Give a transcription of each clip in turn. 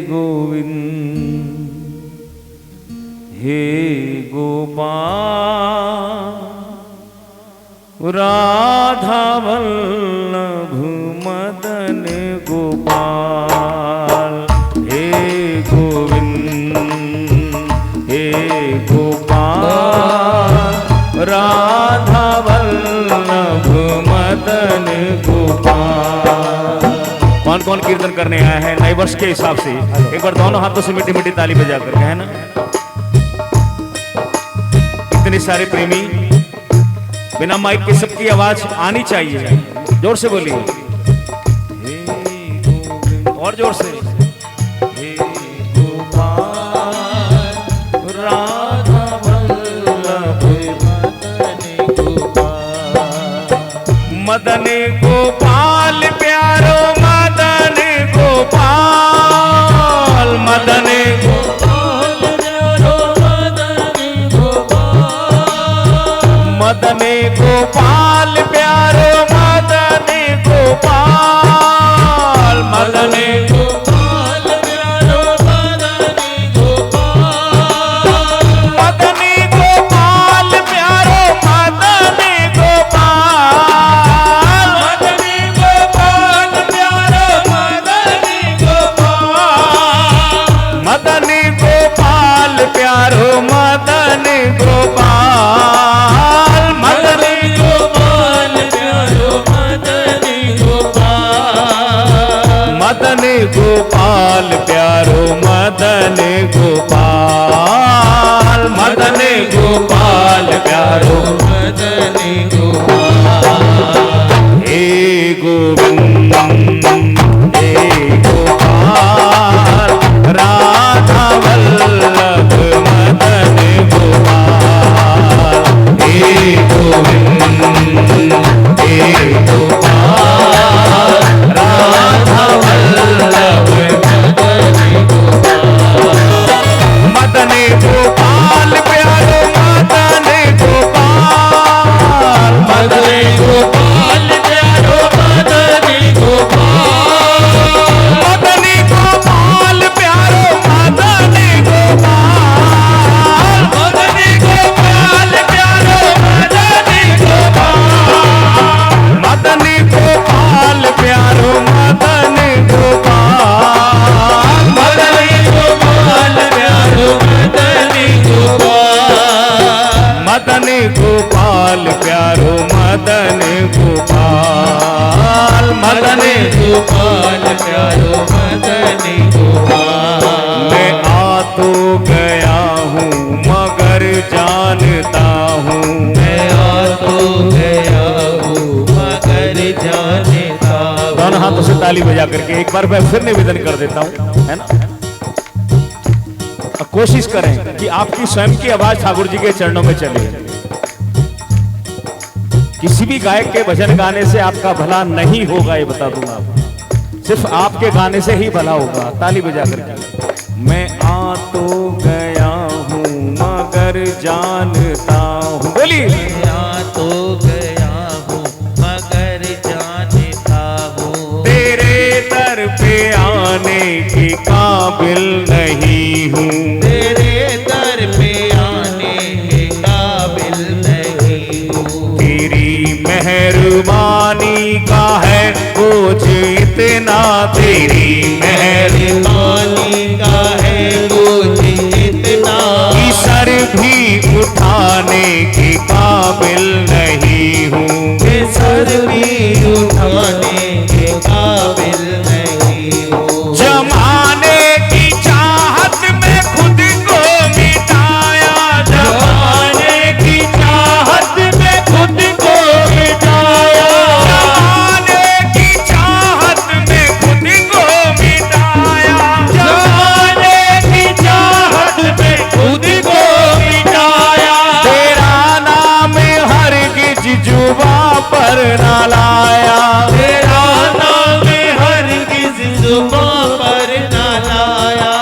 गोविंद हे गोपाल राधा वल्लभ मदन गोपाल हे गोविंद हे गोपाल राधा वल्लभ मदन गोपाल। कौन कौन कीर्तन करने आया है नए वर्ष के हिसाब से एक बार दोनों हाथों से मीठी मीठी ताली बजा करके, है ना। इतने सारे प्रेमी, बिना माइक के सबकी आवाज आनी चाहिए, जोर से बोलिए और जोर से। हे गोपाल राधा वल्लभ मदन गोपाल प्यारो मदन गोपाल मदन गोपाल प्यारो मदन गोपाल मदन गोपाल प्यारो मदन गोपाल मदन गोपाल प्यारो मदन गोपाल मदन गोपाल प्यारो मदन गोपाल मदन गोपाल प्यारो मदन गोपाल मदन गोपाल प्यारो मदन गोपाल मदन गोपाल प्यारो मदन गोपाल मदन गोपाल प्यारो मदन गोपाल मदन गोपाल प्यारो मदन गोपाल हे गोविंद हे गोपाल राधा वल्लभ मदन गोपाल हे गोविंद हे गोपाल राधा वल्लभ मदन गोपाल प्यारो मदन गोपाल मदन गोपाल प्यारो मदन गोपाल मदन गोपाल प्यारो मदन गोपाल मदन गोपाल प्यारो मदन गोपाल मदन गोपाल प्यारो मदन गोपाल मदन गोपाल प्यारो मदन गोपाल मदन गोपाल प्यारो मदन गोपाल मदन गोपाल प्यारो मदन गोपाल। मैं आ तो गया हूँ मगर जानता हूँ मैं आ तो गया हूँ मगर जानता हूँ। दोनों हाथों से ताली बजा करके एक बार मैं फिर निवेदन कर देता हूँ, है ना। कोशिश करें कि आपकी स्वयं की आवाज ठाकुर जी के चरणों में चले। किसी भी गायक के भजन गाने से आपका भला नहीं होगा, ये बता दूंगा। सिर्फ आपके गाने से ही भला होगा। ताली बजा करके। मैं आ तो गया हूँ मगर जानता हूँ, बोलिए। मैं आ तो गया हूँ मगर जानता हूँ तेरे दर पे आने के काबिल नहीं हूँ तेरे दर पे आने के काबिल नहीं हूँ। तेरी मेहरबानी का है बोझ इतना तेरी मेहरबानी का है बोझ इतना कि सर भी उठाने के काबिल नहीं हूँ कि सर भी उठाने के काबिल नहीं हूँ। जमाने की चाहत में खुद को मिटाया जमाने की चाहत में खुद को मिटाया जमाने की चाहत में खुद को मिटाया जमाने की चाहत में खुद को मिटाया। तेरा नाम हरगिज जुबां पर ना लाया तेरा नाम हरगिज़ जुबां पर ना लाया।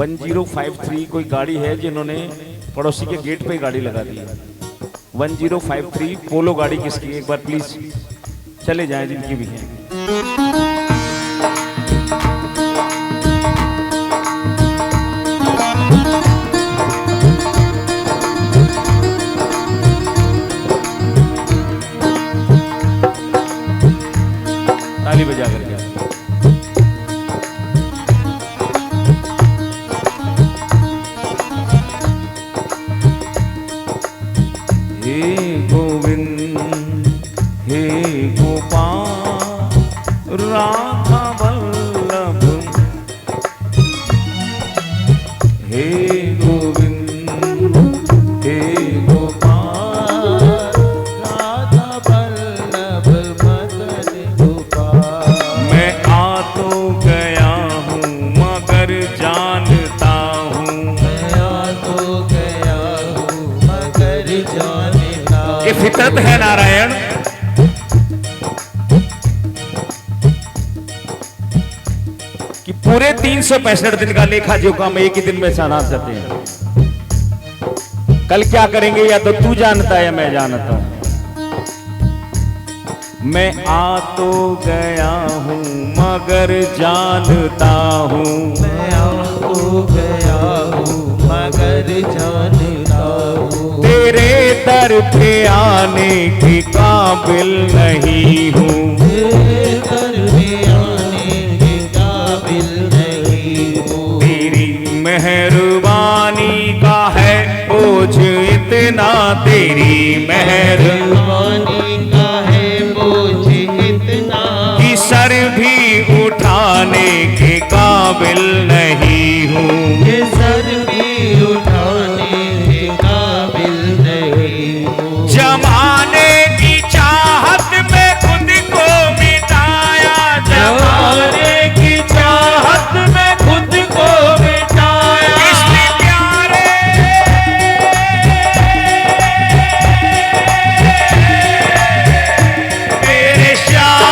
1053 कोई गाड़ी है जिन्होंने पड़ोसी के गेट पे गाड़ी लगा दी है। 1053 पोलो गाड़ी किसकी, एक बार प्लीज चले जाएं जिनकी भी है। ताली बजा करके हे गोविंद हे गोपाल राधा वल्लभ, हे गोविंद हे गोपाल राधा वल्लभ मदन गोपाल। मैं आ तो गया हूँ मगर जानता हूँ, मैं आ तो गया हूँ मगर जानता हूँ। ये फितरत है नारायण। कि पूरे 365 दिन का लेखा जोखा हम एक ही दिन में चढ़ा सकते हैं। कल क्या करेंगे या तो तू जानता है या मैं जानता हूं। मैं आ तो गया हूं मगर जानता हूं, मैं आ तो गया हूँ मगर जानता हूँ। तेरे दर पे आने के काबिल नहीं हूं, तेरे दर में आने के काबिल नहीं हूँ। तेरी मेहरबानी का है बोझ इतना, तेरी मेहरबानी का है बोझ इतना, की सर भी उठाने के काबिल नहीं हूँ। ये सर भी उठाने के काबिल नहीं हूँ। जमाने की चाहत में खुद को मिटाया, जमाने की चाहत में खुद को मिटाया, इसलिए प्यारे मेरे श्याम।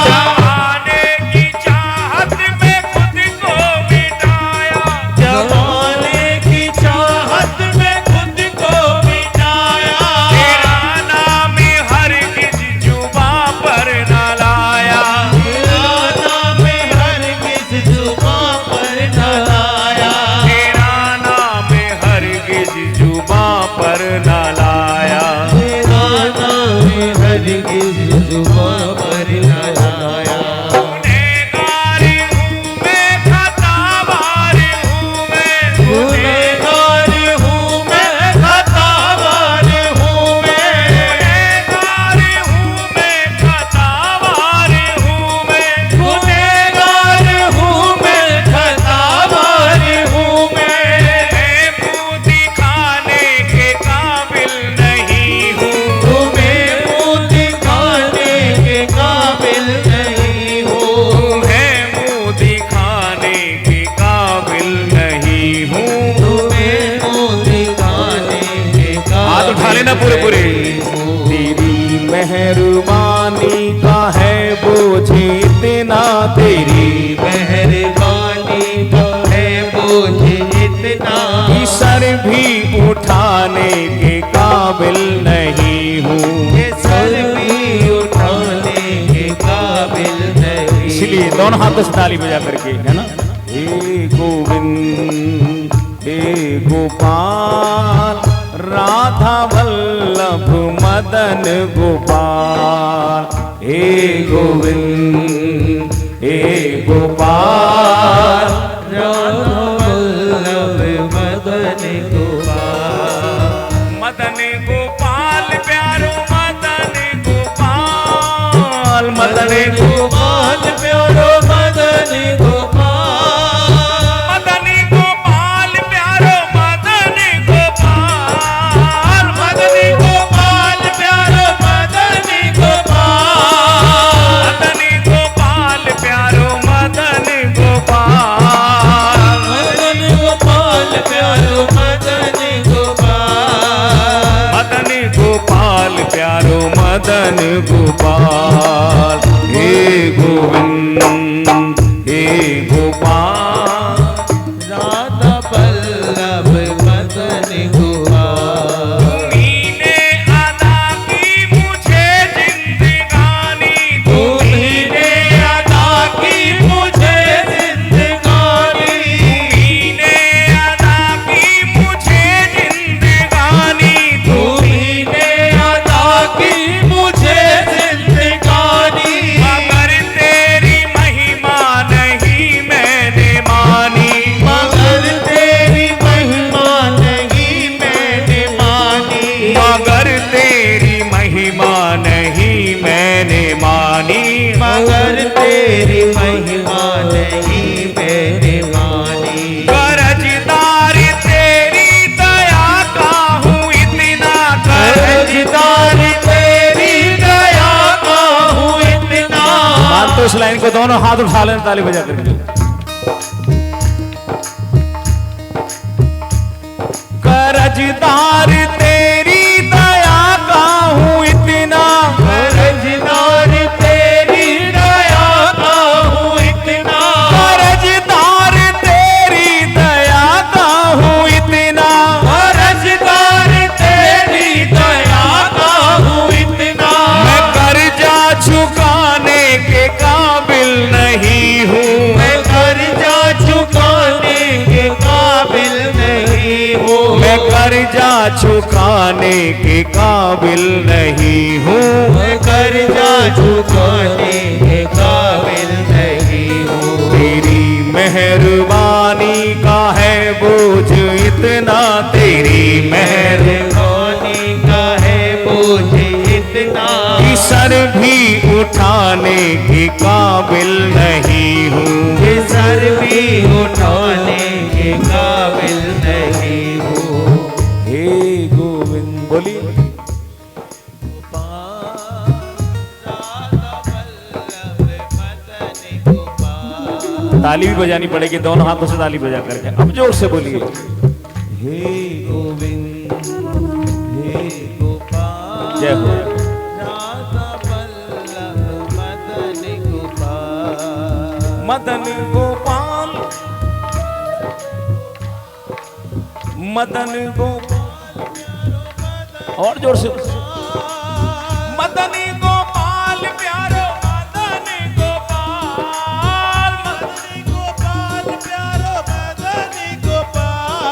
जमाने की चाहत में खुद को मिटाया, जमाने की चाहत में खुद को मिटाया। तेरा नाम हरगिज जुबां पर न लाया, तेरा नाम हरगिज जुबां पर न लाया, तेरा नाम हरगिज जुबां पर न लाया। तेरा नाम हरगिज जुबां पर न लाया। गुनहगार हूँ मैं, खतावार हूँ मैं, गुनहगार हूँ मैं, खतावार हूँ मैं। गुनहगार हूँ मैं, खतावार हूँ मैं, गुनहगार हूँ मैं, खतावार हूँ मैं। मैं मुँह दिखाने के काबिल नहीं हूँ, तुम्हें मुँह दिखाने के काबिल नहीं हूँ। तुम्हें मुँह दिखाने के काबिल नहीं हूँ। तुम्हें मुँह दिखाने के हाथ उठा लेना पूरे पूरे। तेरी मेहरबानी का है बोझ इतना, तेरी मेहरबानी तो है बोझ इतना, की सर भी उठाने के काबिल नहीं हूँ। ये सर भी उठाने के काबिल नहीं। इसलिए दोनों हाथों से ताली बजा करके, है ना। हे गोविंद हे गोपाल राधा वल्लभ मदन गोपाल, हे गोविंद हे गोपाल राधा वल्लभ मदन गोपाल। मदन गोपाल प्यारो मदन गोपाल, मदन गोपाल प्यारो मदन गोपाल। मदन गोपाल प्यारो मदन गोपाल, मदन गोपाल प्यारो मदन गोपाल। मदन गोपाल प्यारो मदन के दोनों हाथ उठा लें ताली बजा करके। कर्जदार तेरी दया का हूँ इतना, कर्जदार तेरी दया का हूँ इतना, कर्जदार तेरी दया का हूँ इतना, कर्जदार तेरी दया का हूँ इतना, मैं कर्जा चुकाने के काबिल नहीं हूँ, मैं कर्जा चुकाने के काबिल नहीं हूँ, मैं कर्जा चुकाने के काबिल नहीं हूँ, मैं कर्जा चुकाने के काबिल नहीं हूँ। तेरी मेहरबानी का है बोझ इतना, तेरी मेहरबानी का है बोझ इतना, कि सर भी उठाने के काबिल नहीं हूँ, कि सर भी उठाने के काबिल नहीं हूँ। हे गोविंद बोलिए। ताली भी बजानी पड़ेगी, दोनों हाथों से ताली बजा करके। अब जोर से बोलिए। हे गोविंद हे गोपाल, जय हो। राधा वल्लभ मदन गोपाल, मदन गोपाल, मदन गोपाल, और जोर से। मदन गोपाल प्यारो मदन गोपाल, मदन गोपाल प्यारो मदन गोपाल,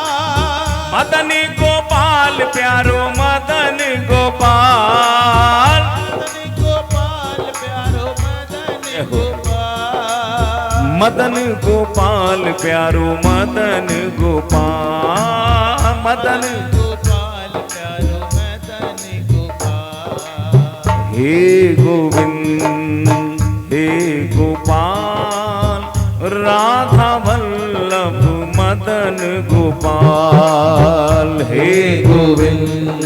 मदन गोपाल प्यारो मदन गोपाल, मदन गोपाल प्यारो मदन गोपाल, मदन गोपाल प्यारो मदन गोपाल, मदन गोपाल प्यारो मदन गोपाल। हे गोविंद हे गोपाल, राधा वल्लभ मदन गोपाल, हे गोविंद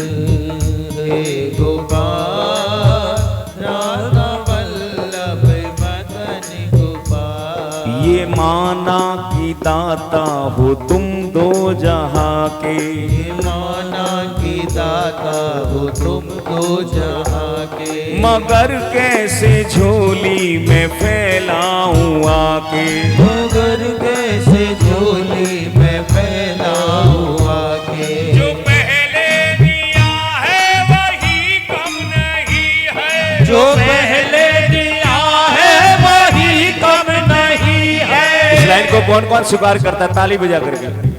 हे गोपाल, राधा वल्लभ मदन गोपाल। ये माना की दाता हो तुम दो जहाँ के, ये माना की दाता हो तुम दो जहाँ के, मगर कैसे झोली में फैलाऊं आके, मगर कैसे झोली में फैलाऊं आके। जो पहले दिया है वही कम नहीं है, जो पहले दिया है वही कम नहीं है। इस लाइन को कौन कौन स्वीकार करता है? ताली बजा करके।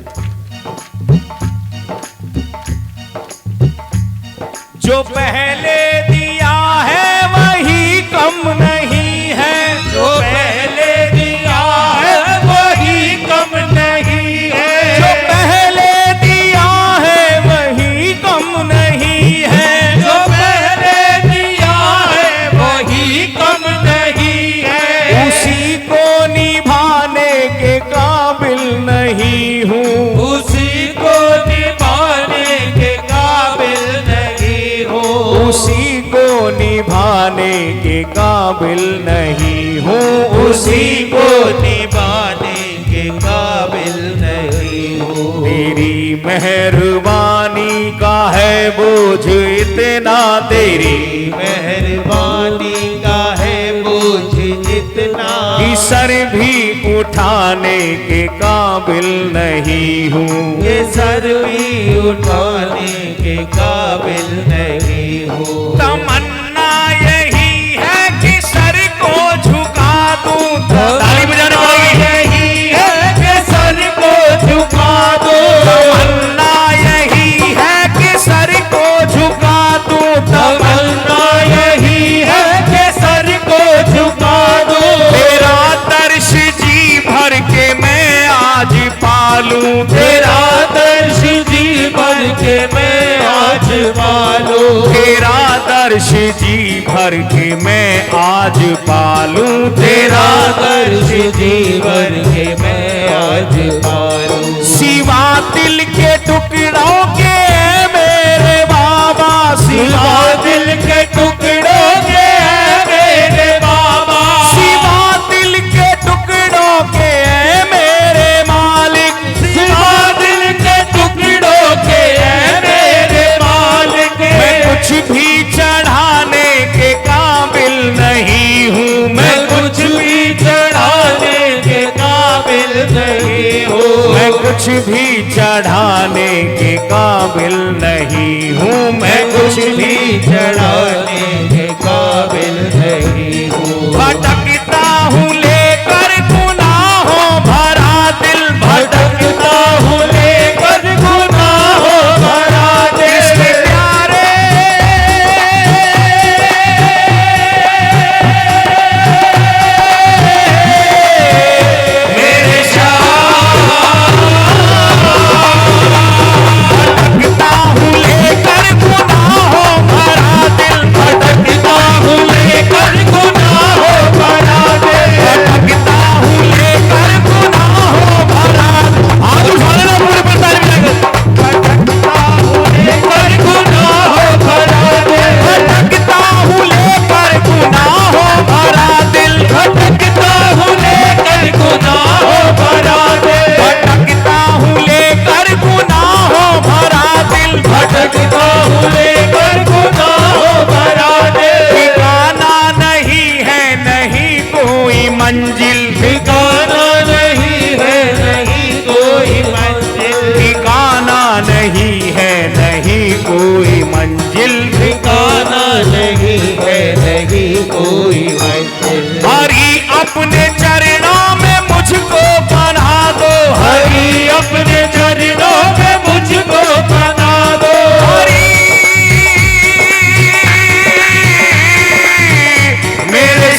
जो पहले दिया है वही कम नहीं है, जो पहले दिया है वही कम नहीं है, जो पहले दिया है वही कम नहीं है, जो पहले दिया है वही कम नहीं है। उसी को निभाने के काबिल नहीं हूँ, उसी को निभाने के काबिल नहीं हूँ, उसी को निभाने के काबिल नहीं हूँ, उसी को निभाने के काबिल नहीं हूँ। तेरी मेहरबानी का है बोझ इतना, तेरी मेहरबानी का है बोझ इतना, कि सर भी उठाने के काबिल नहीं हूँ, ये सर भी उठाने के काबिल नहीं हूँ। तमन्ना यही है कि सर को झुका दूं, ताली बजानी पड़ेगी। यही है कि सर को झुका दो, तमन्ना यही है कि सर को झुका दूं, तमन्ना यही है कि सर को झुका दो। तेरा दर्श जी भर के मैं आज पालूं, तेरा दर्श जी भर के मैं आज पालूं, तेरा दर्श जी भर के मैं आज पालूं, तेरा दर्श जी भर के मैं आज पालूं। सिवा दिल के टुकड़ों के मेरे बाबा, सिवा दिल के टुकड़ों के मेरे बाबा, सिवा दिल कुछ भी चढ़ाने के काबिल नहीं हूँ, मैं कुछ भी चढ़ाने के काबिल नहीं हूँ। भटकता हूँ लेकर गुनाहों भरा दिल, भटकता हूँ लेकर गुनाहों भरा दिल। कृष्ण प्यारे मेरे भटकता हूँ लेकर गुनाहों भरा दिल, भटकता हूँ लेकर गुनाहों भरा दिल। भटकता हूँ लेकर गुनाहों भरा आज उठाने ना पूरे पर ताली भटकता हूँ लेकर गुनाहों भरा दिल। भटकता हूँ लेकर गुनाहों भरा दिल, भटकता हूँ लेकर गुनाहों भरा दिल। भटकता हूँ लेकर भटकता हूँ लेकर गुनाहों भरा दिल, गुनाहों भरा दिल। ठिकाना नहीं है नहीं कोई मंजिल, ठिकाना नहीं है नहीं कोई मंजिल। ठिकाना नहीं है नहीं कोई मंजिल, ठिकाना नहीं है नहीं कोई मंजिल। हरि अपने चरणों में मुझको बना दो, हरि अपने चरणों में मुझको बना दो। हरि मेरे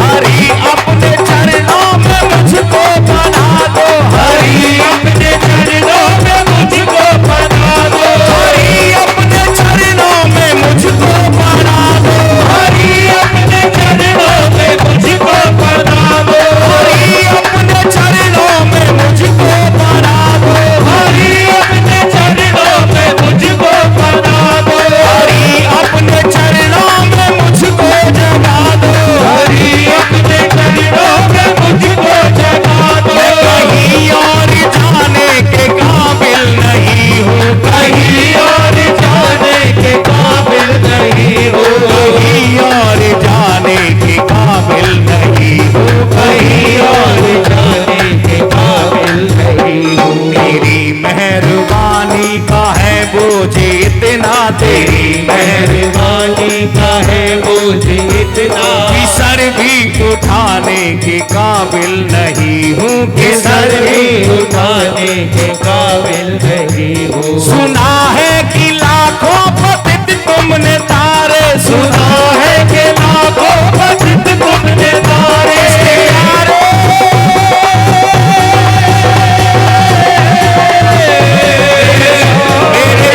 हरि अपने चरणों में मुझको बना दो, हरि अपने चरणों में मुझको बना दो। हरि अपने चरणों में मुझको बना दो, हरि अपने चरणों में मुझको बना दो। हरि अपने चरणों में मुझको बना दो, हरि अपने चरणों में मुझको बना दो। हरि अपने चरणों में मुझको जगा दो, हरि अपने चरणों में मुझको जगा दो। मैं कहीं और जाने के काबिल नहीं हूँ, कहीं और जाने के काबिल नहीं हो। कहीं और जाने के काबिल नहीं हूँ, कहीं और जाने के काबिल नहीं हो। तेरी मेहरबानी का है बोझ इतना, तेरी मेहरबानी का है बोझ इतना कि सर भी उठाने के काबिल नहीं हूँ, कि सर भी उठाने के काबिल नहीं हो। सुना है कि लाखों पतित तुमने तारे, सुना है कि लाखों पतित तुमने तारे। मेरे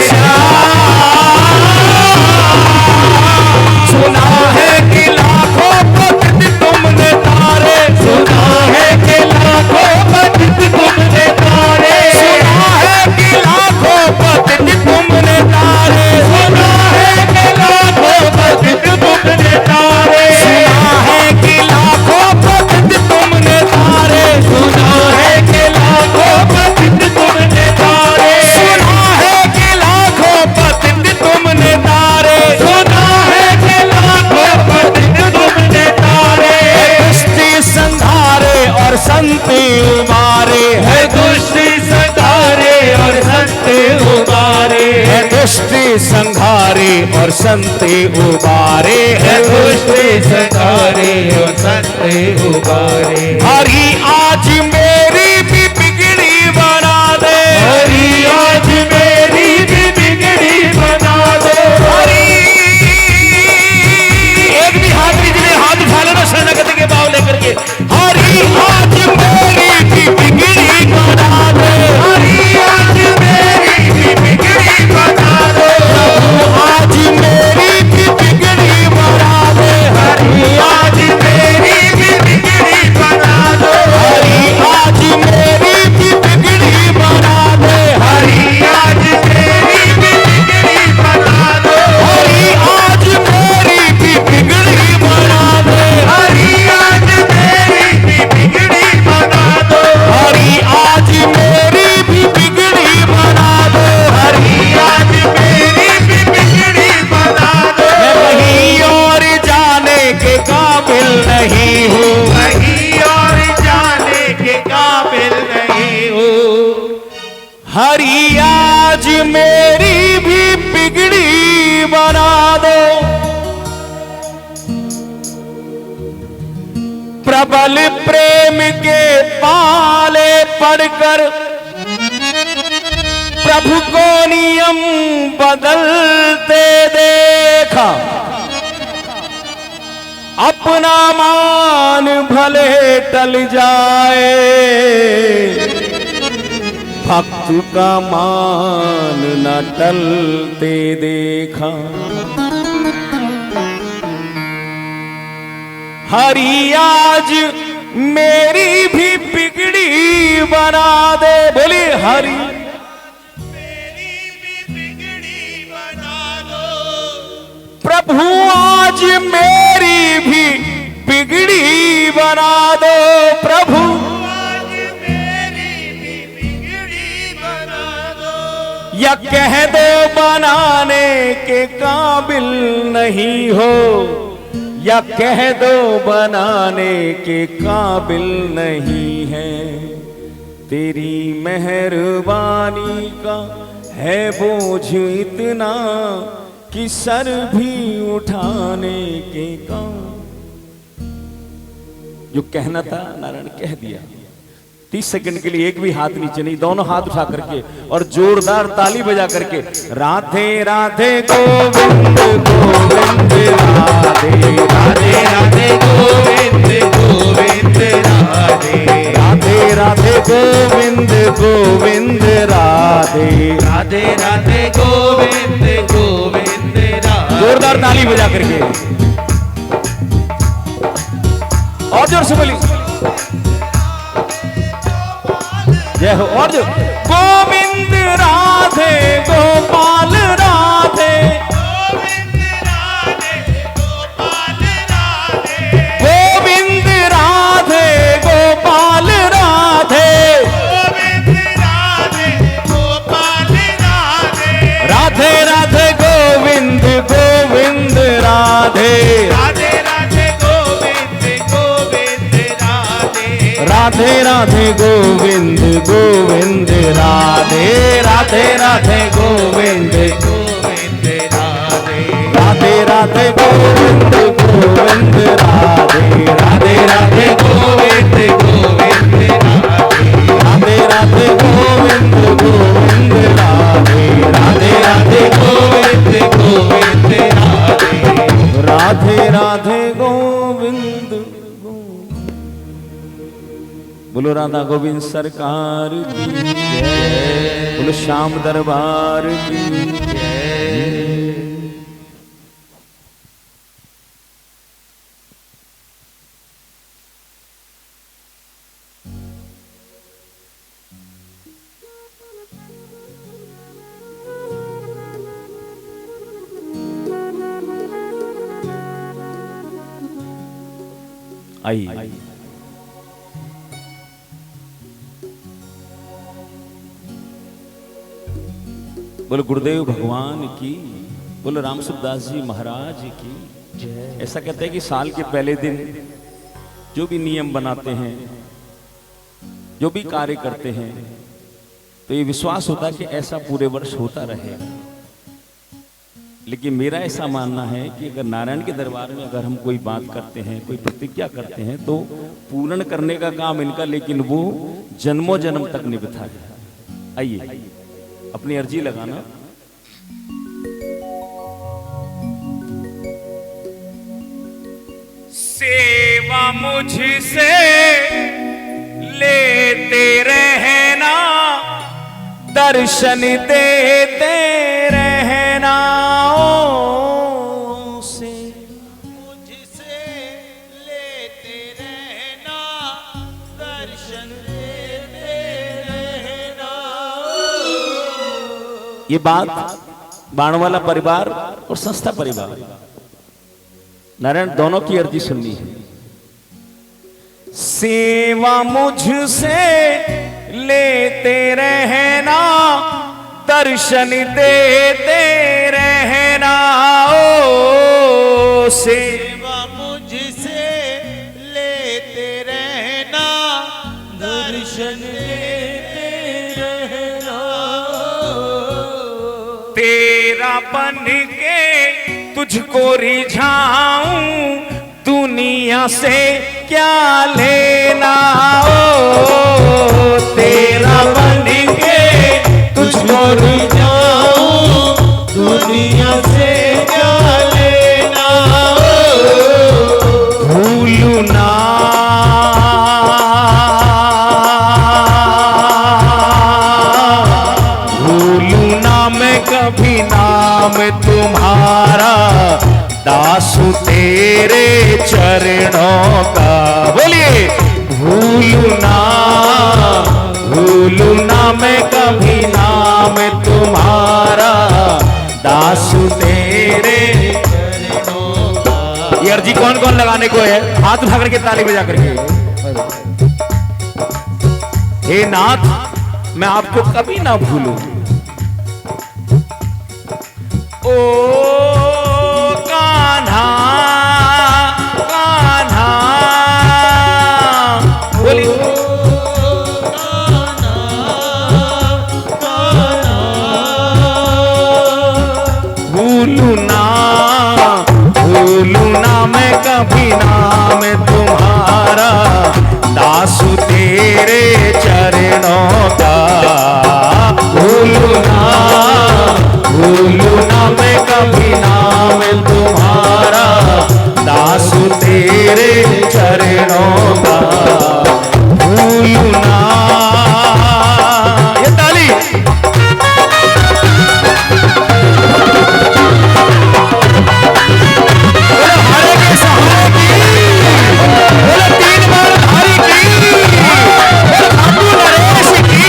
सुना है कि लाखों पतित तुमने तारे, सुना है कि लाखों पतित तुमने तारे। सुना है कि लाखों पतित तुमने तारे, सुना है कि लाखों पतित तुमने तारे। सुना है कि लाखों पतित तुमने तारे, सुना है कि लाखों पतित तुमने तारे। सुना है कि लाखों पतित तुमने तारे, सुना है कि लाखों पतित तुमने तारे। दुष्टि संधारे और संति उबारे, है दुष्टि संधारे और संते उबारे। है दुष्टि संघारे और संति उबारे, है दुष्टि संधारे और संते उबारे। हरि आज मेरी भी बिगड़ी बना दे, हरि आज मेरी भी बिगड़ी बना दो। हरि एक भी हाथ दीजिए, हाथ उठा लेना शरणागति के भाव लेकर के, हरि आज मेरी भी बिगड़ी बना दे, हरि आज मेरी भी बिगड़ी बना दो। आज मेरी भी बिगड़ी बना दे, हरि आज मेरी भी बिगड़ी बना दो। हरि आज मेरी भी बिगड़ी बना दे, हरि आज मेरी भी बिगड़ी बना दो। हरि आज मेरी भी बिगड़ी बना दे, हरि आज मेरी भी बिगड़ी बना दो। हरि आज मेरी भी बिगड़ी बना दो, हरि आज मेरी भी बिगड़ी बना दो। मैं कहीं और जाने के काबिल नहीं हूँ, कहीं और जाने हरि आज मेरी भी बिगड़ी बना दो, प्रबल प्रेम के पाले पड़कर प्रभु को नियम बदलते देखा, अपना मान भले टल जाए, भक्त का मान न टलते देखा। हरि आज मेरी भी बिगड़ी बना दे, बोली हरि मेरी भी बिगड़ी बना दो, प्रभु आज मेरी भी बिगड़ी बना दो, प्रभु आज मेरी भी बिगड़ी बना दो। या कह दो बनाने के काबिल नहीं हो, या कह दो बनाने के काबिल नहीं है, तेरी मेहरबानी का है बोझ इतना कि सर भी उठाने के काम। जो कहना था नारायण कह दिया। 30 सेकंड के लिए एक भी हाथ नीचे नहीं, दोनों हाथ उठा करके और जोरदार ताली बजा करके राधे राधे गोविंद गोविंद राधे राधे राधे गोविंद गोविंद राधे राधे राधे गोविंद गोविंद राधे राधे राधे गोविंद गोविंद राधे। जोरदार ताली बजा करके और जोर से बोली जय हो। और जो गोविंद राधे गोपाल राधे, गोविंद राधे गोपाल राधे, गोविंद राधे गोपाल राधे, गोविंद राधे गोपाल राधे, राधे राधे गोविंद गोविंद राधे, राधे राधे गोविंद गोविंद राधे, राधे राधे गोविंद गोविंद राधे, राधे राधे गोविंद गोविंद राधे, राधे राधे गोविंद गोविंद राधे, राधे राधे गोविंद गोविंद राधे, राधे राधे गोविंद गोविंद राधे, राधे राधे गोविंद गोविंद राधे, राधे राधे गोविंद गोविंद। बोलो राधा गोविंद सरकार की जय, बोलो श्याम दरबार की जय। आई बोलो गुरुदेव भगवान की, बोलो राम सुखदास जी महाराज की। ऐसा कहते हैं कि साल के पहले दिन जो भी नियम बनाते हैं, जो भी कार्य करते हैं, तो ये विश्वास होता है कि ऐसा पूरे वर्ष होता रहेगा। लेकिन मेरा ऐसा मानना है कि अगर नारायण के दरबार में अगर हम कोई बात करते हैं, कोई प्रतिज्ञा करते हैं, तो पूर्ण करने का काम इनका, लेकिन वो जन्मों जन्म तक निभता है। आइए अपनी अर्जी लगाना। सेवा मुझसे लेते रहना, दर्शन देते रहना, ओ से मुझसे लेते रहना, दर्शन देते रहना। ये बात बाणवाला परिवार और संस्था परिवार नारायण दोनों की अर्जी सुननी है। सेवा मुझसे लेते रहना, दर्शन देते रहना, ओ सेवा मुझसे लेते रहना, दर्शन देते रहना। बन के तुझको रिझाऊं, दुनिया से क्या लेना ओ, तेरा बन के तुझको रिझाऊं, दुनिया से क्या लेना। भूलू ना मैं कभी नाम तुम्हारा, दासू तेरे चरणों का। बोलिए भूलू ना मैं कभी नाम तुम्हारा, दासू तेरे चरणों का। ये अर्जी कौन कौन लगाने को है? हाथ उठा करके ताली बजा करके। हे नाथ, मैं आपको कभी ना भूलूं। ओ कान्हा कान्हा, बोलिए भूलू ना मैं कभी नाम तुम्हारा, दासू तेरे चरणों का। भूलू ना मैं कभी नाम तुम्हारा, दासू तेरे चरणों का। भूलू ना। ये ताली हरे के सहारे की, बोले 3 बार धारी की, बोले बाबू नरेश की।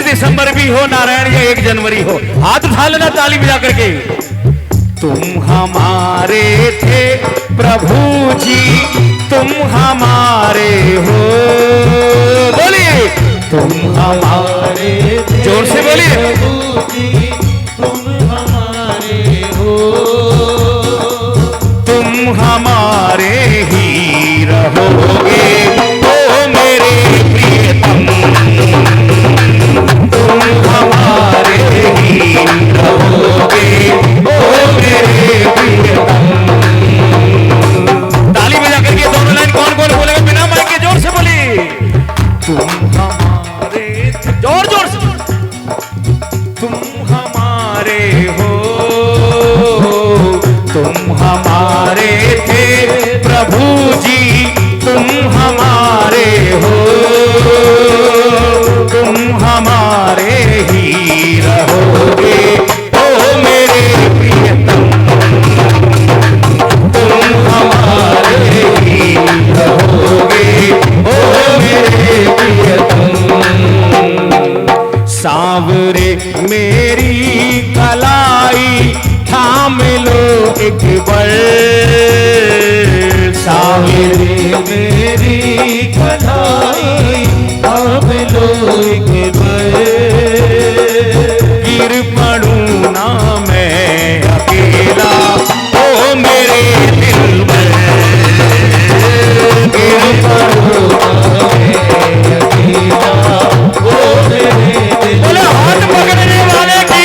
दिसंबर भी हो नारायण या 1 जनवरी हो, हाथ उठा लेना ताली बजा करके। तुम हमारे थे प्रभु जी, तुम हमारे हो। बोलिए तुम हमारे, जोर से बोलिए प्रभु जी, तुम हमारे हो। तुम हमारे ही रहोगे ओ मेरे प्रियतम, तुम हमारे ही रहोगे ओ मेरे प्रियतम। ताली बजा करके दोनों लाइन कौन कौन बोलेगा बिना माइक के? जोर से बोलिए तुम हमारे, जोर जोर से। तुम हमारे हो, तुम हमारे थे प्रभु जी, तुम हमारे हो। तुम हमारे ही रहोगे ओ मेरे प्रियतम, तुम हमारे ही रहोगे ओ मेरे प्रियतम। सांवरे मेरी कलाई थाम लो एक बार, सांवरे मेरी कलाई थाम लो एक बार। गिर पड़ूं ना मैं अकेला ओ मेरे दिल में, गिर पड़ूं ना मैं अकेला ओ मेरे दिल। बोले हाथ पकड़ने वाले की।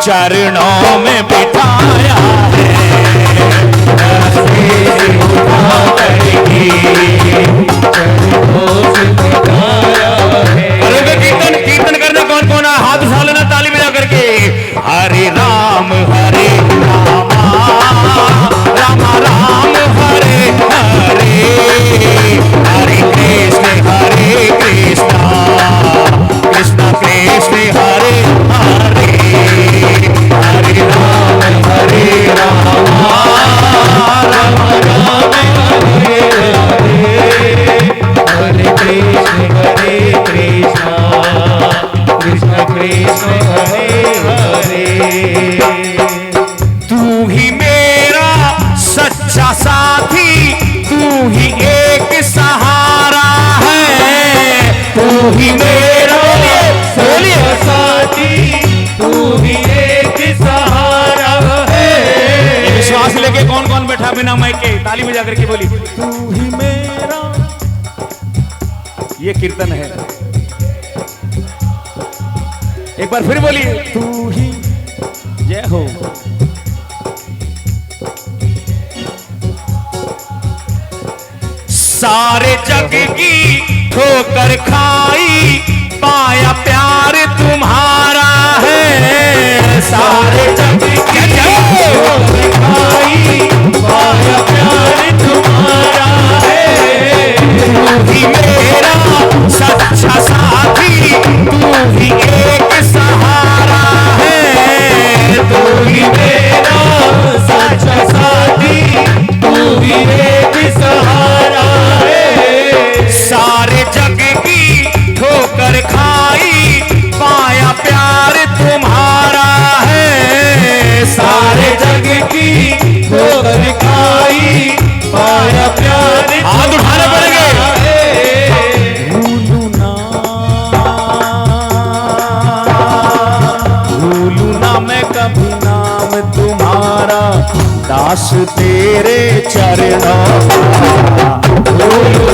चरणों में बिठाया है, उठा करके चरणों से बिठाया है। करोगे कीर्तन? कीर्तन करना कौन कौन है? हाथ उठा लेना ताली बजा करके। हरे राम राम राम हरे हरे, हरे कृष्ण कृष्ण कृष्ण हरे हरे, हरे राम राम राम हरे हरे, हरे कृष्ण कृष्ण कृष्ण हरे हरे। तू ही मेरा सच्चा साथी, तू ही एक सहारा है, तू ही मेरा सच्चा साथी, तू ही एक सहारा है। विश्वास लेके कौन कौन बैठा बिना माइक के? ताली बजा करके बोली, तू ही मेरा। ये कीर्तन है। एक बार फिर बोलिए, तू ही। जय हो। सारे जग की ठोकर खाई, पाया प्यार तुम्हारा है, सारे जग की ठोकर खाई, पाया प्यार तुम्हारा है। तू ही मेरा सच्चा साथी, तू ही एक सहारा है, तू ही मेरा सच्चा साथी, तू ही एक सहारा है। सारे जग की ठोकर खाई, पाया प्यार तुम्हारा है, सारे जग की ठोकर खाई, पाया प्यार। हाथ उठाने पड़ेंगे। भूलू ना मैं कभी नाम तुम्हारा, दास तेरे चरणों का। भूलू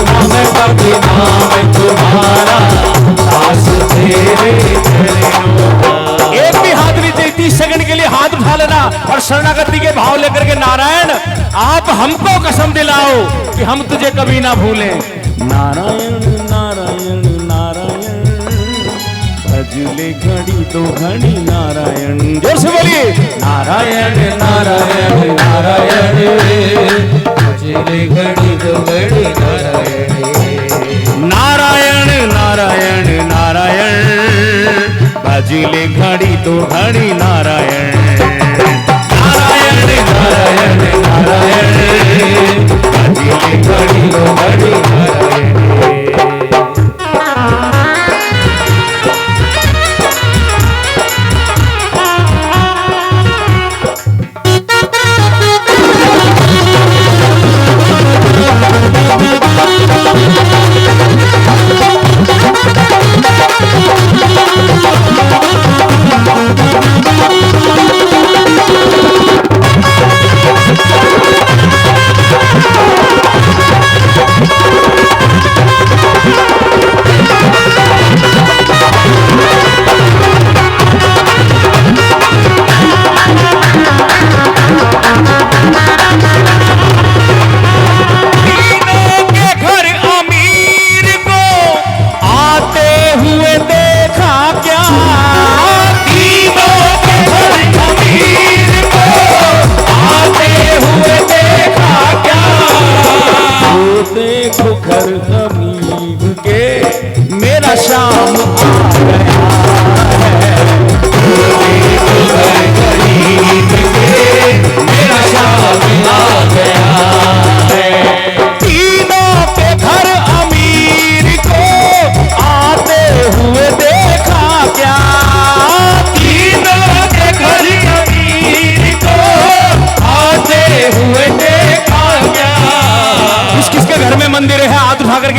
ना मैं कभी नाम तुम्हारा, दास तेरे चरणों का। एक भी हाथ नीचे 30 सेकंड के लिए हाथ उठा लेना और शरणागति के भाव लेकर के, नारायण आप हमको कसम दिलाओ कि हम तुझे कभी ना भूलें। नारायण नारायण नारायण, भजले घड़ी दो घड़ी नारायण। जोर से बोलिए, नारायण नारायण नारायण, भजले घड़ी दो घड़ी नारायण। नारायण नारायण नारायण, भजले घड़ी दो घड़ी नारायण। नारायण नारायण नारायण, भजले घड़ी दो घड़ी नारायण।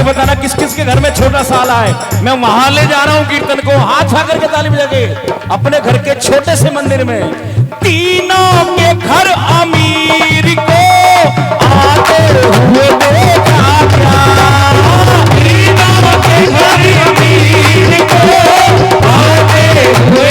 बताना किस किस के घर में छोटा साला है। मैं वहां ले जा रहा हूं कीर्तन को, हाथ उठा करके ताली बजा के अपने घर के छोटे से मंदिर में। तीनों के घर अमीर को आते हुए देखा क्या, तीनों के घर अमीर को आते हुए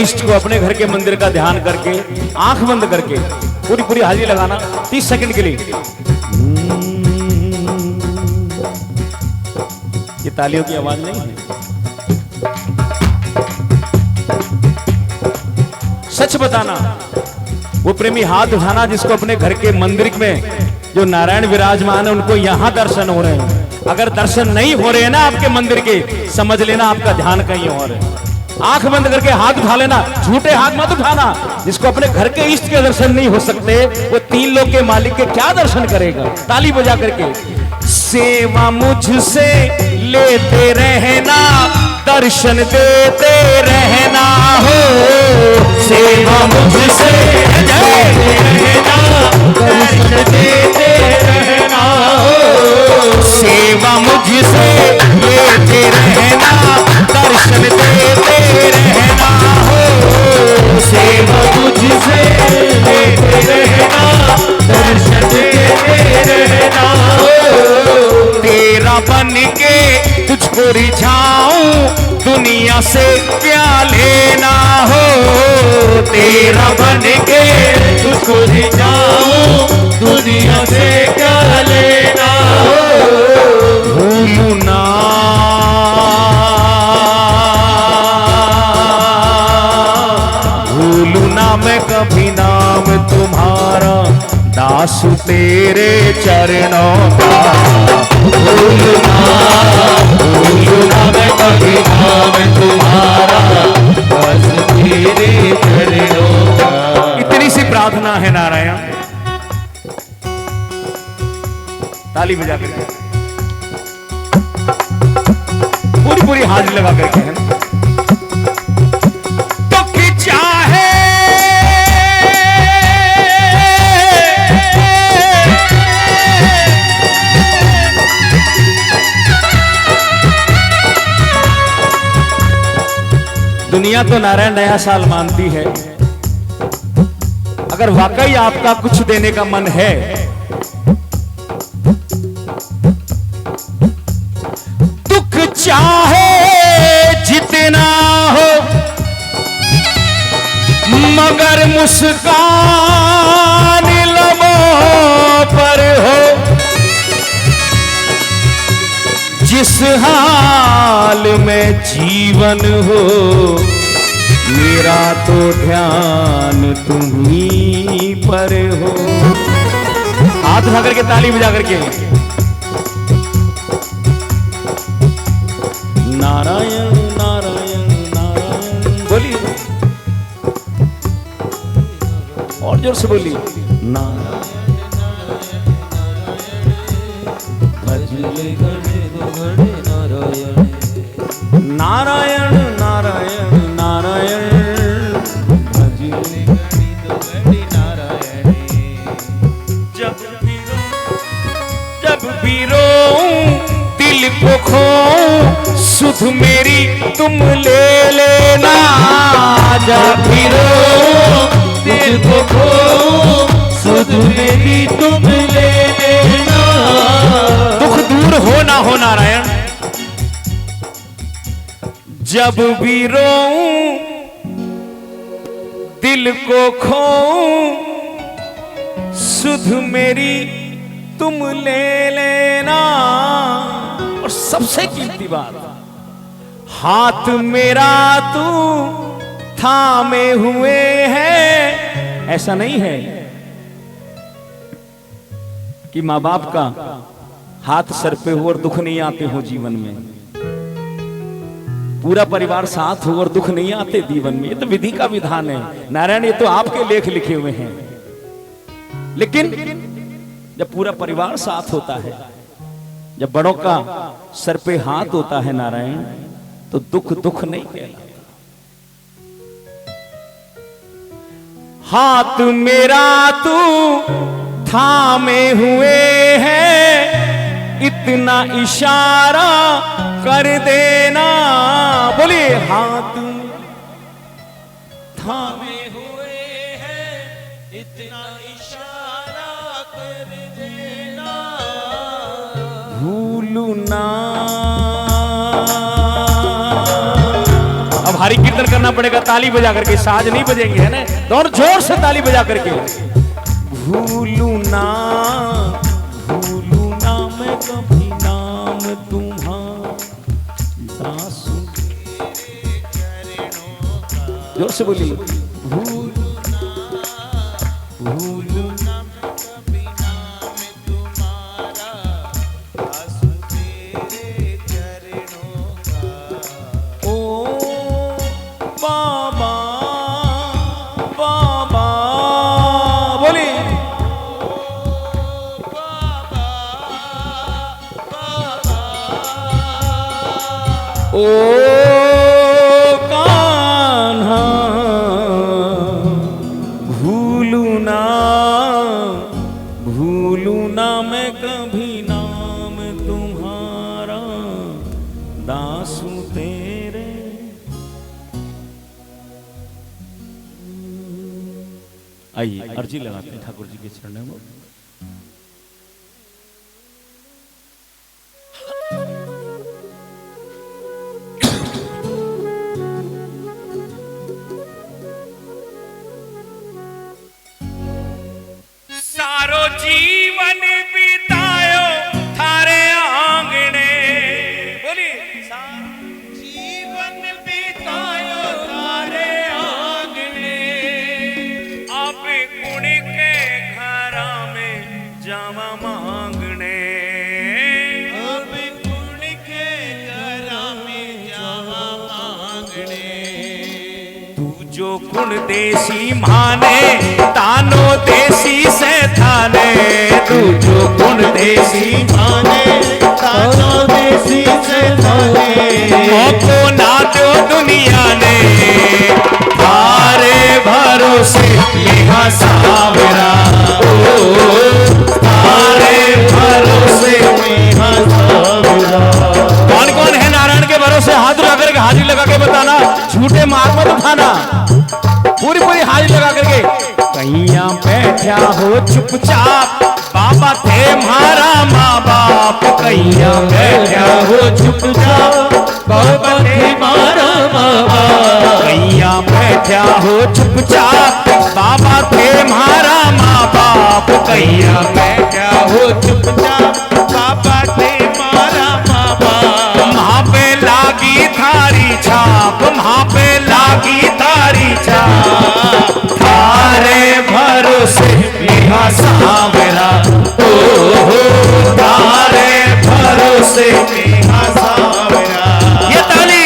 इष्ट को अपने घर के मंदिर का ध्यान करके आंख बंद करके पूरी पूरी हाजिरी लगाना 30 सेकंड के लिए। ये तालियों की आवाज नहीं है, सच बताना। वो प्रेमी हाथ उठाना जिसको अपने घर के मंदिर में जो नारायण विराजमान है उनको यहां दर्शन हो रहे हैं। अगर दर्शन नहीं हो रहे हैं ना आपके मंदिर के, समझ लेना आपका ध्यान कहीं और है। आंख बंद करके हाथ उठा लेना, झूठे हाथ मत उठाना। जिसको अपने घर के इष्ट के दर्शन नहीं हो सकते वो 3 लोग के मालिक के क्या दर्शन करेगा। ताली बजा करके सेवा मुझसे लेते रहना, दर्शन देते रहना हो। सेवा मुझसे लेते रहना, दर्शन देते रहना हो। सेवा मुझसे लेते रहना, दर्शन देते रहना हो। सेवा मुझसे लेते रहना, दर्शन देते रहना हो। तेरा बन के तुझको रिझाऊं, दुनिया से क्या लेना हो। तेरा बन के तुझको रिझाऊं, दुनिया से क्या लेना हो। भूलू ना भूलू ना मैं कभी नाम तुम्हारा, दास तेरे चरणों का। भूलू ना मैं कभी नाम तुम्हारा, दास तेरे चरणों का। इतनी सी प्रार्थना है नारायण। ताली बजा करके पूरी पूरी हाजिरी लगा करके है ना। दुनिया तो नारायण नया साल मानती है। अगर वाकई आपका कुछ देने का मन है दुख चाहे जितना हो, मगर मुस्कान लबों पर हो। जिस हाल में जीवन हो, मेरा तो ध्यान तुम्हीं पर हो। हाथ उठा करके ताली बजा करके नारायण नारायण नारायण बोलिए, और जोर से बोलिए नारायण नारायण नारायण नारायण भजले नारायण। जब भी रोऊं दिल को खोऊं, सुध मेरी तुम ले लेना। जब भी रोऊं दिल को खोऊं, सुध मेरी तुम ले लेना। दुख दूर हो ना हो नारायण। जब भी रोऊं दिल को खोऊं, सुध मेरी तुम ले लेना। और सबसे कीमती बात, हाथ मेरा तू थामे हुए है। ऐसा नहीं है कि माँ बाप का हाथ सर पे हो और दुख नहीं आते हो जीवन में। पूरा परिवार साथ हो और दुख नहीं आते जीवन में। ये तो विधि का विधान है नारायण, ये तो आपके लेख लिखे हुए हैं। लेकिन जब पूरा परिवार साथ होता है, जब बड़ों का सर पे हाथ होता है नारायण, तो दुख दुख नहीं कहलाता। हाथ मेरा तू थामे हुए है, इतना इशारा कर देना। बोलिए हाथ थामे हुए हैं, इतना इशारा कर देना। भूलू ना। अब भारी कीर्तन करना पड़ेगा ताली बजा करके, साज नहीं बजेंगे है ना, दोनों जोर से ताली बजा करके। भूलू ना मैं कभी नाम तुम्हारा, जोर से बोलिए। भूलू ना मैं कभी नाम तुम्हारा, दासू तेरे चरणों का। ओ बाबा बाबा बोली, बाबा बाबा, ओ कान्हा भूलू ना मैं कभी नाम तुम्हारा, दासू तेरे। आइए अर्जी लगाते हैं ठाकुर जी के चरणों में। सारो जीवन बितायो थारे आंगणे, बोलिए। जीवन बितायो थारे आंगणे, अब कुण के घरा में जावा मांगणे, अब कुण के घरा में जावा मांगणे। तू जो कुण देसी माने तानो देसी से थाने, तू जो गुण देसी माने तानो देसी से थाने, को ना दो दुनिया ने थारे भरोसे यहाँ सावरा, ओ थारे भरोसे यहाँ सावरा। कौन कौन है नारायण के भरोसे? हाथ लगा करके हाजिरी लगा के बताना, झूठे मार मत उठाना, पूरी पूरी हाजिरी लगा करके। कहिया बैठा हो चुपचाप, बाबा थे हमारा माँ बाप, कहिया बैठा हो चुपचाप, बाबा थे हमारा माँ बाप, कहिया बैठा हो चुपचाप, बाबा थे हमारा माँ बाप, कहिया बैठा हो चुपचाप, बाबा थे हमारा माँ बाप। वहाँ पे लागी थारी छाप, वहाँ पे लागी थारी छाप, थारे भरोसे यहाँ सावरा, ओ हो थारे भरोसे यहाँ सावरा। ये ताली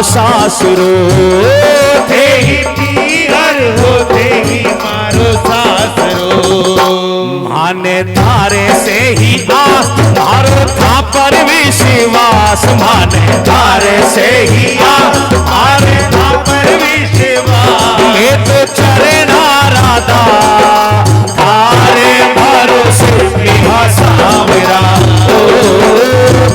सासुरो थे ही पीहर होते ही मारो सासरो। माने तारे से ही आस मारो था पर विश्वास, माने तारे से ही आस मारे था पर विश्वास। ये तो चरे नारादा तारे भरोसे बिना सावरा,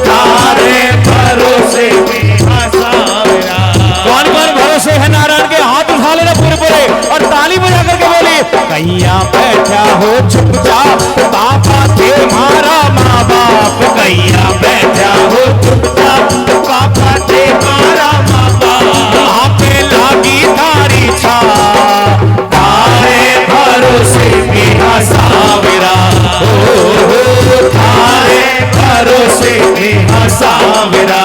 तारे भरोसे बिना सावरा। कौन कौन भरोसे है नारायण के? हाथ उठा लेना पूरे पूरे और ताली बजा करके बोली, कैया बैठा हो चुपचाप बाबा थे मारा माँ बाप, कैया बैठा हो चुपचाप पापा थे मारा माँ बाप। आपे लागी तारी छा तारे भरोसे बिना सावरा, तारे भरोसे बिना सावरा।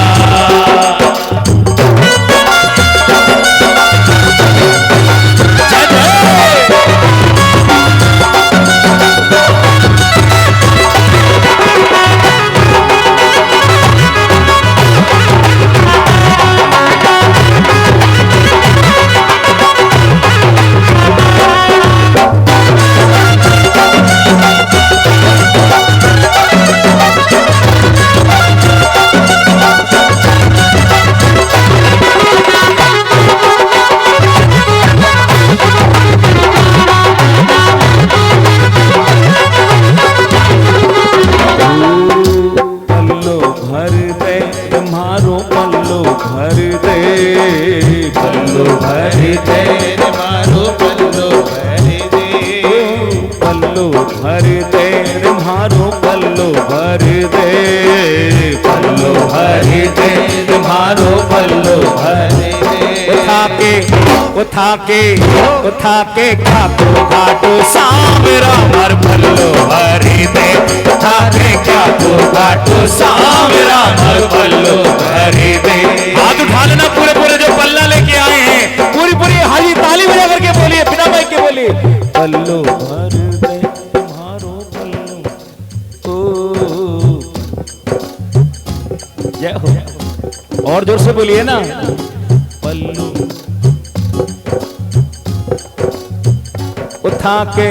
पल्लो भर दे मारो पल्लो भर दे, पल्लो भर दे मारो पल्लो भर दे। पल्लो भर दे मारो पल्लो भर दे, पल्लो भर दे मारो पल्लो भर दे। उठा के खाटो खाटो सामरा मर पल्लो भर दे, उठा के खाटो खाटो सामरा मर पल्लो भर दे। हाथ उठा लेना पूरे पूरे जो पल्ला लेके आए हैं, पूरी पूरी हाली ताली बजा करके बोलिए, बिना माइक के बोलिए, पल्लो भर दे तुम्हारो पल्लो। ओ जय हो, और जोर से बोलिए ना, पल्लो उठा के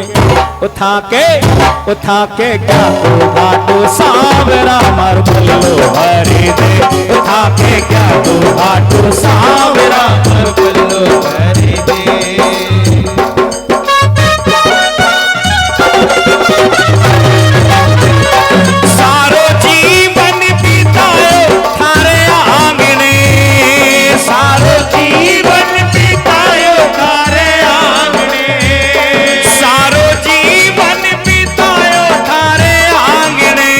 क्या तो घाटो सावरा मर पल्लो भर दे, उठा के क्या तो घाटो सावरा मर पल्लो भर दे। सारो जीवन बितायो थारे आंगने, सारो जीवन बितायो थारे आंगने, सारो जीवन बितायो थारे आंगने,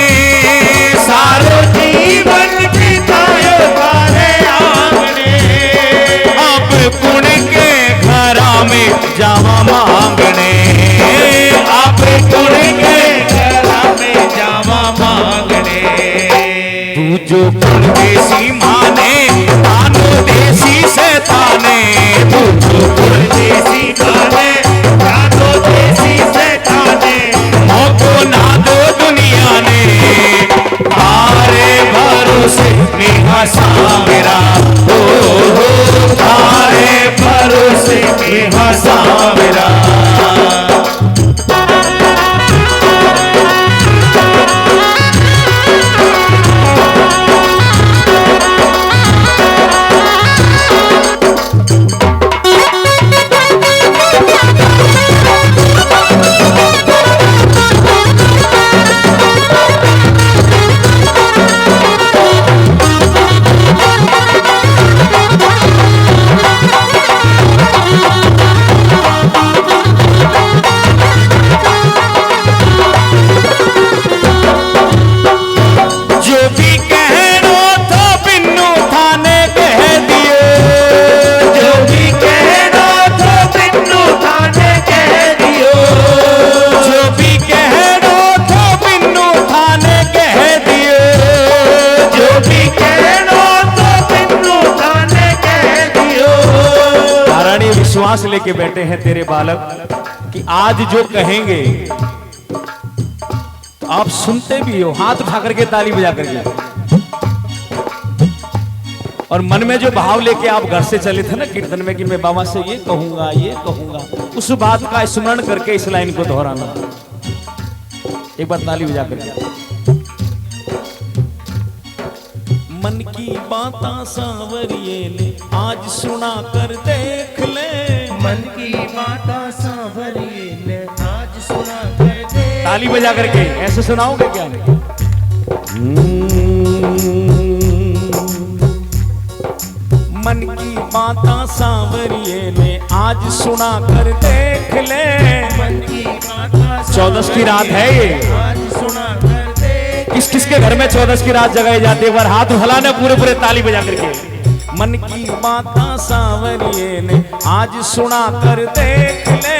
सारो जीवन बितायो थारे आंगने। अब कुण के घरा में जावा मांगने, अब कुण के घरा में जावा मांगने। तू जो परदेसी माने तानो देसी से ताने, तू जो परदेसी माने तानो देसी से ताने। मोको ना दो दुनिया ने तारे भरोसे निहा सावरा, हो तारे भरोसे निहा सावरा। विश्वास लेके बैठे हैं तेरे बालक कि आज जो कहेंगे तो आप सुनते भी हो, हाथ उठा करके ताली बजा करके। और मन में जो भाव लेके आप घर से चले थे ना कीर्तन में कि मैं बाबा से ये कहूंगा, उस बात का स्मरण करके इस लाइन को दोहराना। एक बार ताली बजा करके। मन की बातां सांवरिये ने आज सुना कर देख ले, मन की बातां सांवरिये ने आज सुना कर देख। ताली बजा करके ऐसे सुनाओगे क्या? मन की बातां सांवरिये ने आज सुना कर देख ले, मन की बातां 14 की रात है ये। आज सुना कर देख। किस किस के घर में 14 की रात जगाई जाती है? एक बार हाथ हिलाने पूरे ताली बजा करके। मन की बातां सांवरिये ने आज सुना कर देख ले,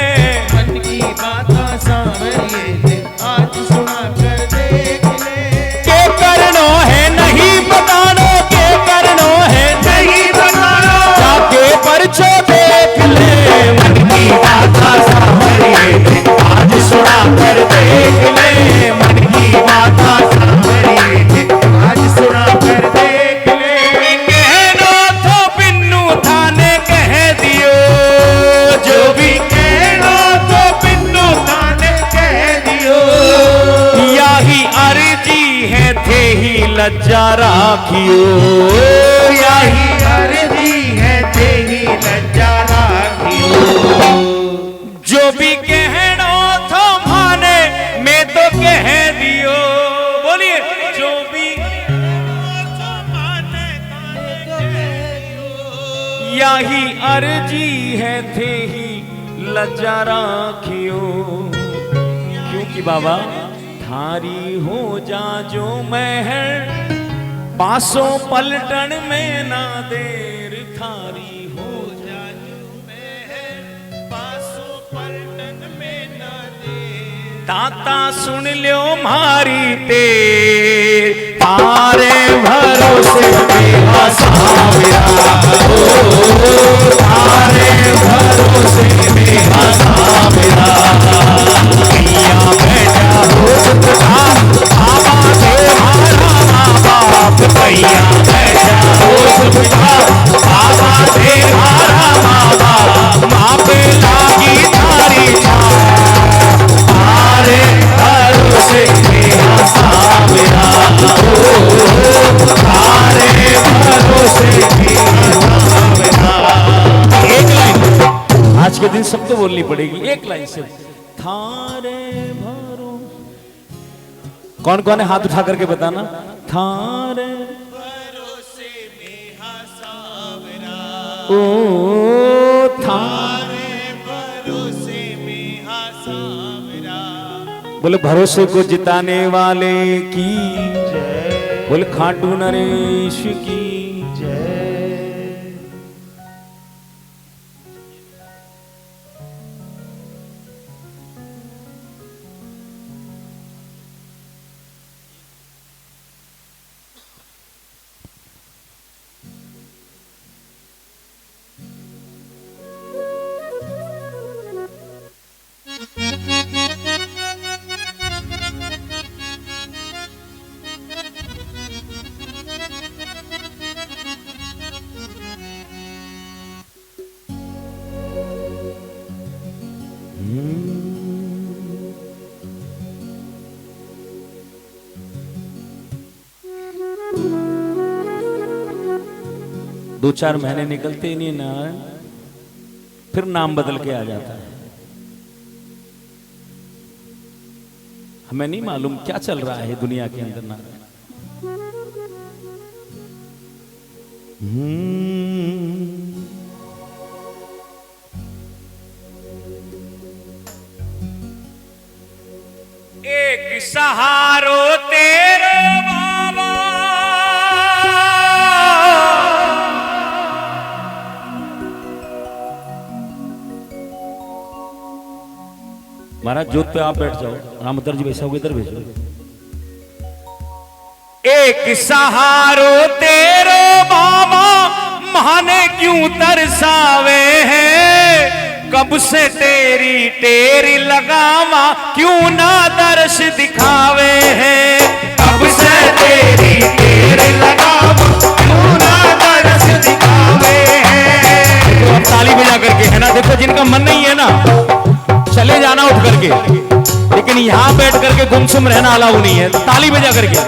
मन की बातां सांवरिये ने आज सुना कर देख ले। के करनो है नहीं बतानो, के करनो है नहीं बतानो, जाके परचो देख ले। मन की बातां सांवरिये ने आज सुना कर देख ले, मन की बातां सांवरिये ने आज सुना कर देख ले। कहनो तो बिन्नू थाने कह दियो, जो भी कहनो तो बिन्नू थाने कह दियो। याही अर्जी है थे ही लज्जा राखियो, याही अर्जी है तेरी लज्जा राखियो। जो भी कहनो तो माने मैं तो कह दियो। बोलिए जो भी तो माने यही अर्जी है थे ही लज्जा राखियो। क्योंकि बाबा थारी हो जा जो महर, पासों पलटन में ना देर। थारी हो जा जो महर, पासों पलटन में ना देर। ताता सुन लो मारी तेर, तारे भरोसे मेरा सावरा। तारे भरोसे मेरा सावरा। मैया बेटा रोज बाबा देवारा बाप, मैया बेटा रोज बाबा देवारा बाप। माँ पे लागी थारी छाया, तारे भरोसे मेरा सावरा। तारे भरोसे मेरा सावरा। एक लाइन आज के दिन सबको बोलनी पड़ेगी, एक लाइन से। थारे भरो, कौन कौन है हाथ उठा करके बताना। थारे भरोसे मेरा सावरा, ओ थारे भरोसे मेरा सावरा। बोले भरोसे को जिताने वाले की जय, बोले खाटू नरेश की जय। दो चार महीने निकलते ही नहीं नारायण, फिर नाम बदल के आ जाता है। हमें नहीं मालूम क्या चल रहा है दुनिया के अंदर नारायण। एक सहारो तेरो बाबा, महाराज जोत पे आप बैठ जाओ, रामदर जी वैसा होगा इधर भेजो। एक सहारो तेरो बाबा, माने क्यों तरसावे है। कब से तेरी तेरी लगावा, क्यों ना दर्श दिखावे है। कब से तेरी तेरी लगावा, क्यों ना दर्श लेकिन यहाँ बैठ करके गुमसुम रहना अलाउ नहीं है। ताली बजा करके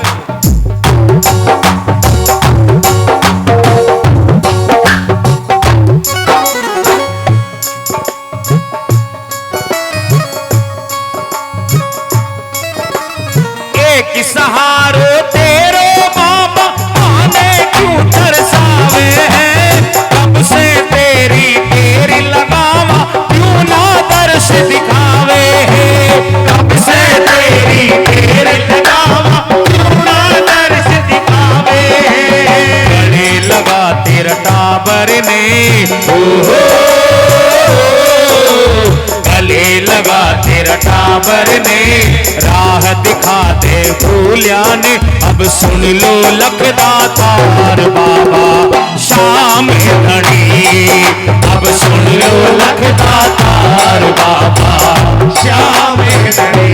एक सहारो तेरो बाबा आने क्यों तरसावे हैं, कब से तेरी लगावा क्यों ना दर्श दिखावे हैं, कब से तेरी लगावा क्यों ना दर्श दिखावे हैं। गले लगा तेरा टाबर ने ओहो, गले लगा तेरा टाबर ने राह दिखा दे भूलिया ने, अब सुन लो लखदातार बाबा शाम घड़ी, अब सुन लो लखदातार बाबा शाम घड़ी।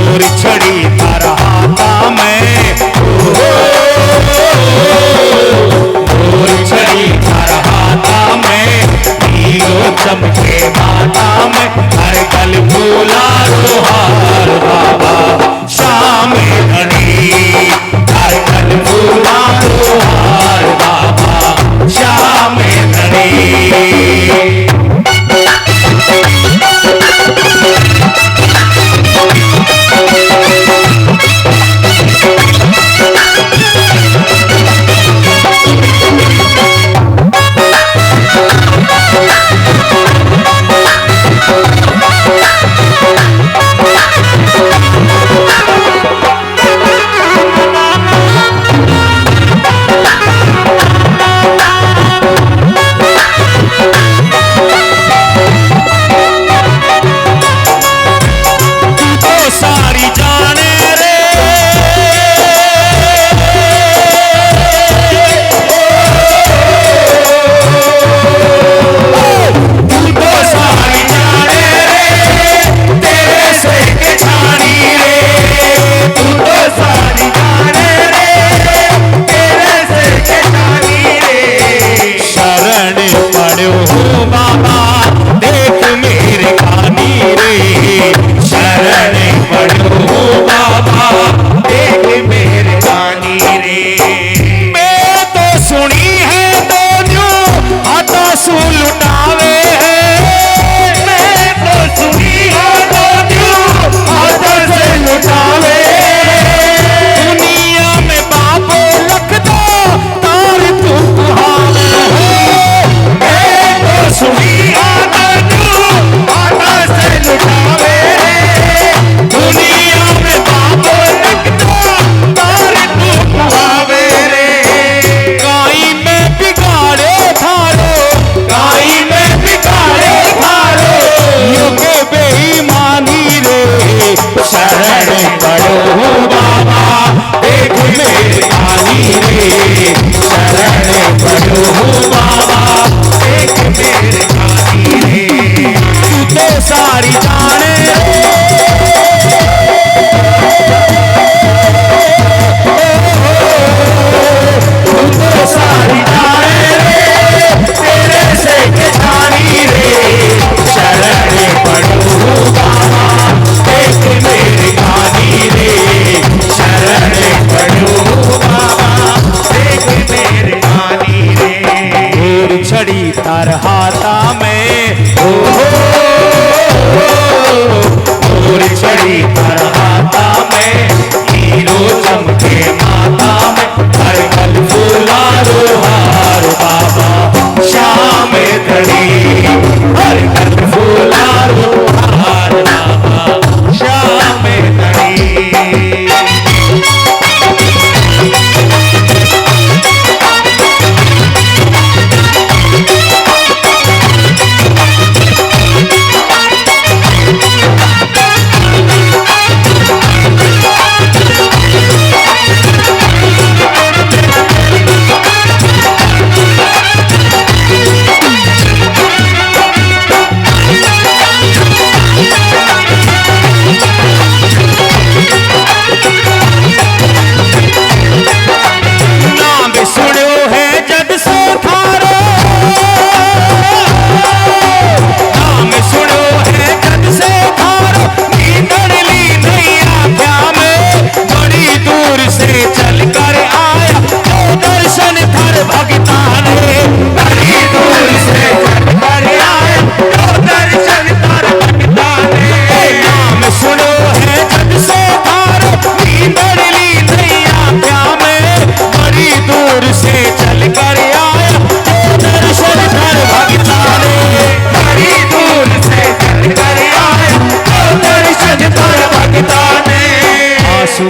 और छड़ी पर हाथा मैं और छड़ी पर हाथा मैं चमके माता में हर कल भूला तुहार बाबा शाम घड़ी, हर कल भूला तुहार बाबा शाम घड़ी।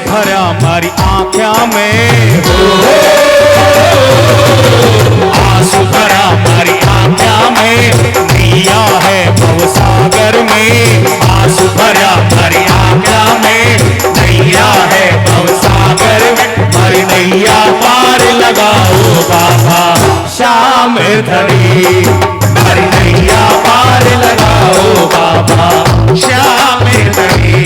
भरा मारी आँखों में हो, आंसू भरा मारी आँखों में, नैया है भवसागर में, आंसू भरा मारी आँखों में, नैया है भवसागर में, मारी नैया पार लगाओ बाबा श्याम धनी, मारी नैया पार लगाओ बाबा श्याम धनी।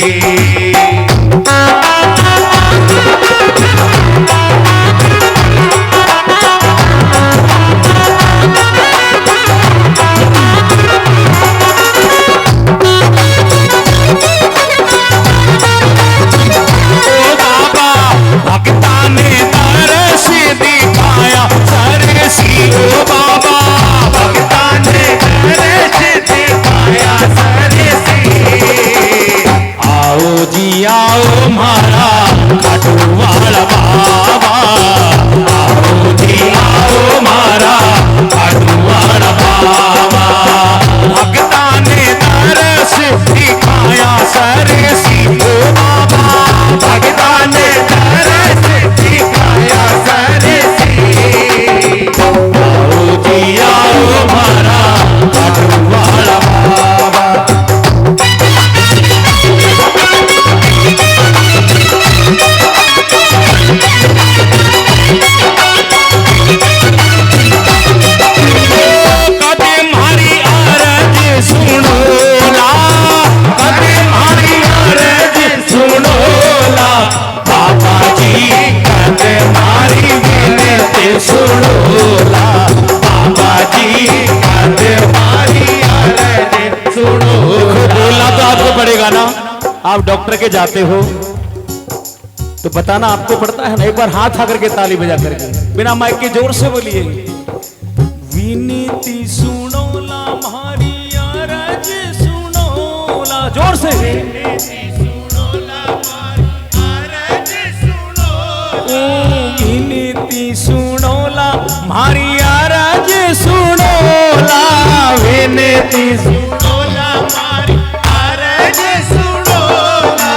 आओ मारा खाटू वाला बाबा, आओ जी आओ मारा खाटू वाला बाबा, भक्ता ने तरस दिखाया सरसी ओ बाबा, भक्ता ने तरस दिखाया सरसी, आओ जी आओ मारा खाटू वाला बाबा। सुनोला बाबा जी हमारी अरज सुनो। बोलना तो आपको पड़ेगा ना, आप डॉक्टर के जाते हो तो बताना आपको पड़ता है ना। एक बार हाथ आकर के ताली बजा करके बिना माइक के जोर से बोलिए, विनीति सुनोला हमारी अरज सुनोला, जोर से विनीति सुनोला मारी अरज सुनोला, विनीति सुनोला मारी अरज सुनोला,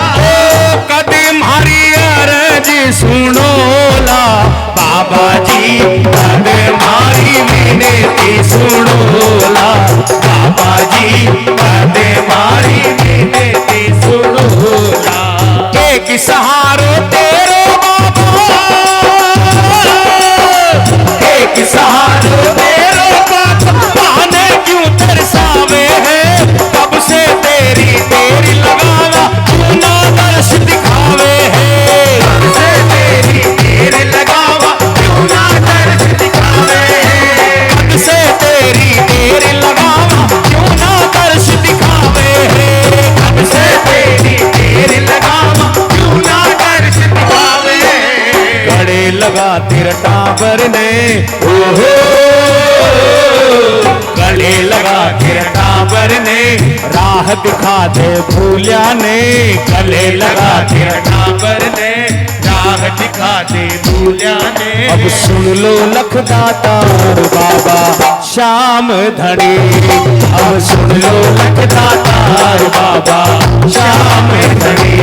कदे मारी अरज सुनोला बाबा जी, कदे मारी विनीति सुनोला बाबा जी, कदे मारी विनीति सुनोला। एक सहारो तेरे सहारो तेरो बाबा, पाने क्यों तरसावे है, कब से तेरी तेरी लगावा तू ना दर्श दिखावे है, कब से तेरी तेरी लगावा तू ना दर्श दिखावे है, कब से तेरी तेरी लगावा क्यों ना दर्श दिखावे है, कब से तेरी तेरी लगावा क्यों ना दर्श दिखावे है। गले लगा तेरा टाबर ने ओहो, गले लगा के टाबर ने राह दिखा दे भूलिया ने, गले लगा के टाबर ने राह दिखा दे भूलिया ने। अब सुन लो लखदातार बाबा श्याम धनी, अब सुन लो लखदातार बाबा श्याम धनी।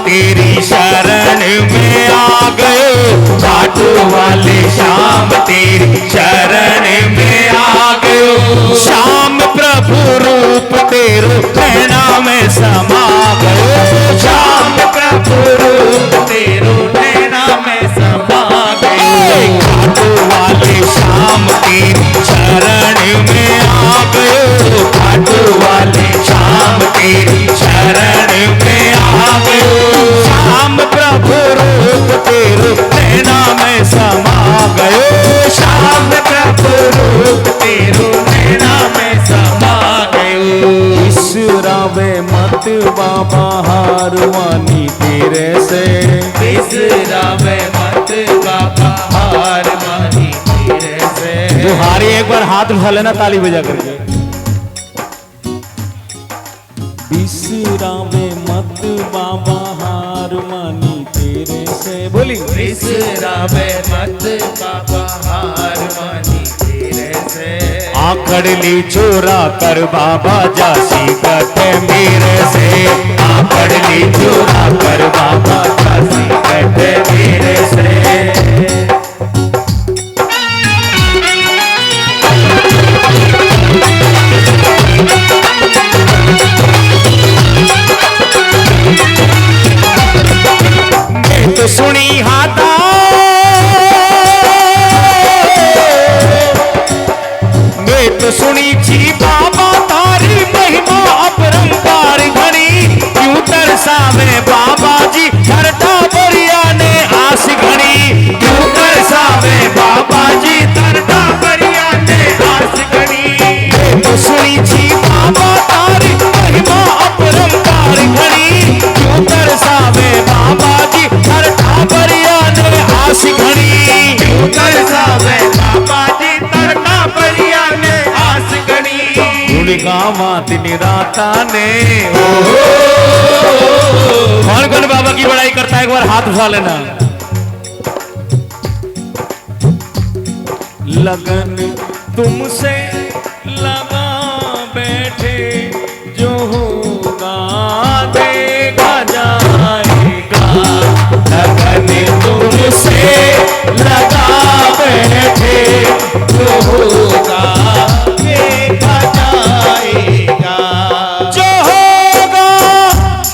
तेरी शरण में आ गयो, घाटू वाले श्याम तेरी शरण में आ गयो, श्याम प्रभु रूप तेरो नैना में समा गयो, श्याम प्रभु रूप तेरो नैना में समा गयो, घाटू वाले श्याम तेरी शरण में आ गयो, घाटू वाले श्याम तेरी शरण में आ गयो, श्याम प्रभु रूप तेरो नैना में समा गयो, श्याम बाबा हार मानी तेरे से। बिसरावे मत बाबा हार मानी तेरे से। जो हारी एक बार हाथ उठा लेना ताली बजा करके। बिसरावे मत बाबा हार मानी तेरे से। बोली बिसरावे मत बाबा हार मानी तेरे से। आखड़ ली चोरा कर बाबा जासी कटे मेरे से। आखड़ ली चोरा कर बाबा जासी कटे मेरे से। मैं तो सुनी हाथा तो सुनी छी बाबा तारी महिमा अपरंपार घनी। क्यों तरसावे बाबा जी धरता बरिया ने आस घनी। क्यों तरसावे बाबा जी धरता बरिया ने आस घनी। तो सुनी छी बाबा तारी महिमा अपरंपार घनी। क्यों तरसावे बाबा जी धरता बरिया ने आस घनी। क्यों तरसावे बाबा जी धरता बरिया ने गावा दिन राता ने। कौन कौन बाबा की बड़ाई करता है एक बार हाथ उठा लेना। लगन तुमसे लगा बैठे जो होगा देखा जाएगा। लगन तुमसे लगा बैठे जो होगा देखा जाएगा। जो होगा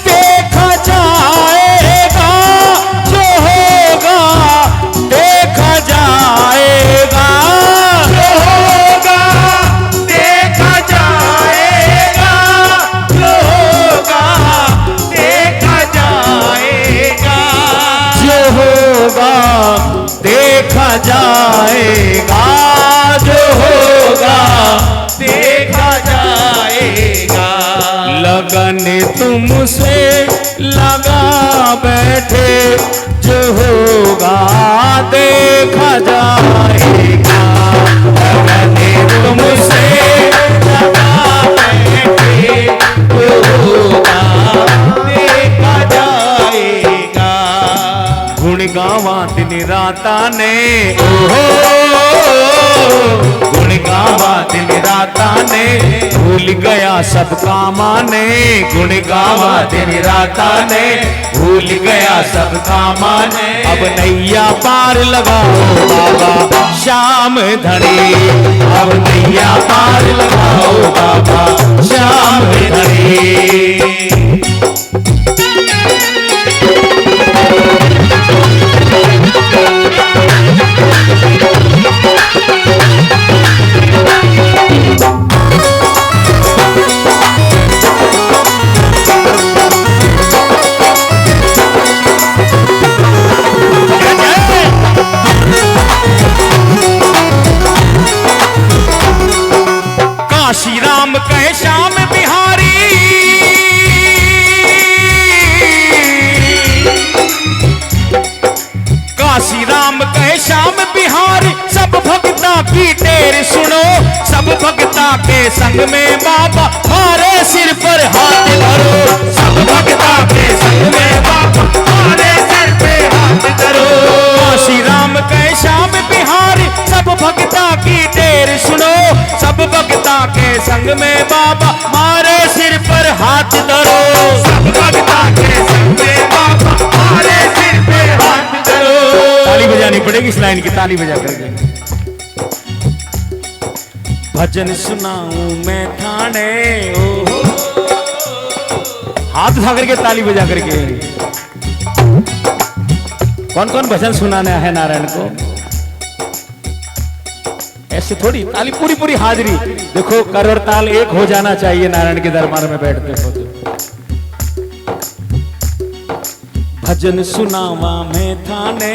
देखा जाएगा। जो होगा देखा जाएगा। जो होगा देखा जाएगा। जो होगा देखा जाएगा। जो होगा देखा जाएगा। जो होगा देखा जाएगा। लगन तुमसे लगा बैठे जो होगा देखा जाएगा। लगन तुमसे लगा बैठे जो होगा देखा जाएगा। गुण गावा दिन राता ने। गुण गावा दिन राता ने। भूल गया सब कामा ने। गुण गावा दिन राता ने। भूल गया सब कामा ने। अब नैया पार लगाओ बाबा श्याम धनी। अब नैया पार लगाओ बाबा श्याम धनी। काशी राम कहे श्याम बिहारी। काशी राम कहे श्याम बिहारी। सब भक्ता की टेर सुनो। सब भक्ता के संग में बाबा हमारे सिर पर हाथ धरो। सब भक्ता के संग में बाबा हमारे सिर पे हाथ धरो। काशी राम कहे श्याम बिहारी। सब भक्ता की टेर सुनो। सब भक्ता के संग में बाबा हमारे सिर पर हाथ धरो। सब भक्ता के संग में बाबा हमारे सिर पे हाथ धरो। ताली बजानी पड़ेगी इस लाइन की। ताली बजा करके भजन सुनाऊं मैं ठाणे। हाथ उठा करके ताली बजा करके। कौन कौन भजन सुनाना है नारायण को? ऐसे थोड़ी ताली पूरी पूरी हाजिरी। देखो कर और ताल एक हो जाना चाहिए नारायण के दरबार में बैठते हो तो। भजन सुनावा मैं थाने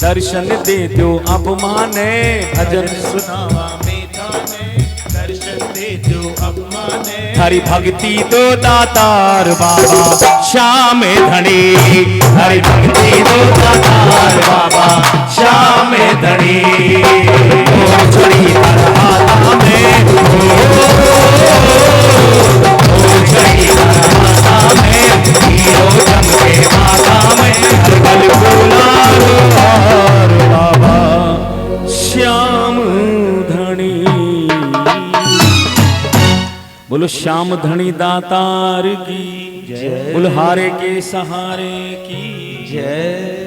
दर्शन दे दो अब माने। भजन सुनावा में थाने दर्शन दे जो अम्मा ने हरि भक्ति दो दातार बाबा श्याम धनी, हरि भक्ति दो दातार बाबा श्याम धनी। छड़ी हर हाथा में, छड़ी हर हाथा में, हीरो जम के माथा में, हर गल गुलाल हार बाबा श्याम धनी। बोलो श्याम धनी दातार की जय, बोलो हारे के सहारे की जय।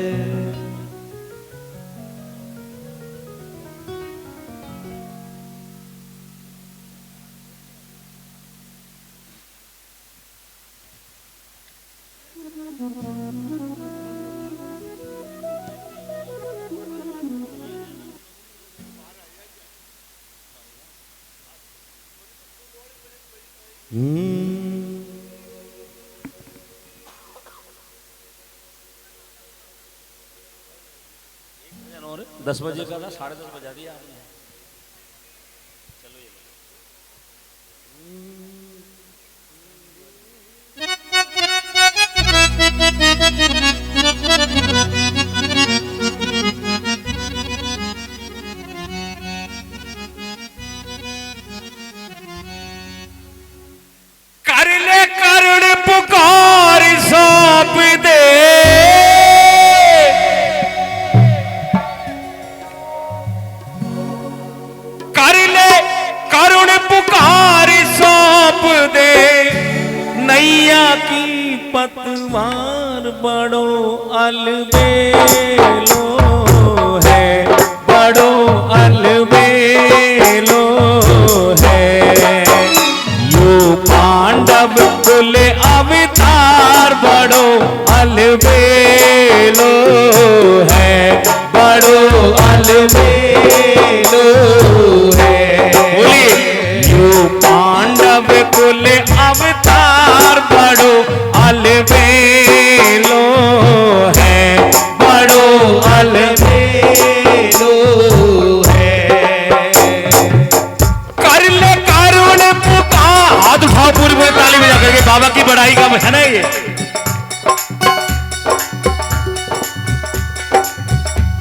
और 10 बजे का था, 10:30 बजा दिया आपने। कर ले करुण पुकार सौंप दे, कर ले करुण पुकार सौंप दे, नैया की पतवार बड़ो अलबेलो है, बड़ो अलबेलो है। यो पांडव कुल अवतार बड़ो अलबेलो है, बड़ो अलबेलो है। यो पांडव कुल अवतार बड़ो अलबेलो है, बड़ो अलबेलो है। कर ले करुण पुकार, हाथ उठाओ पूरी पूरी ताली बजा करके, बाबा की बड़ाई का है ना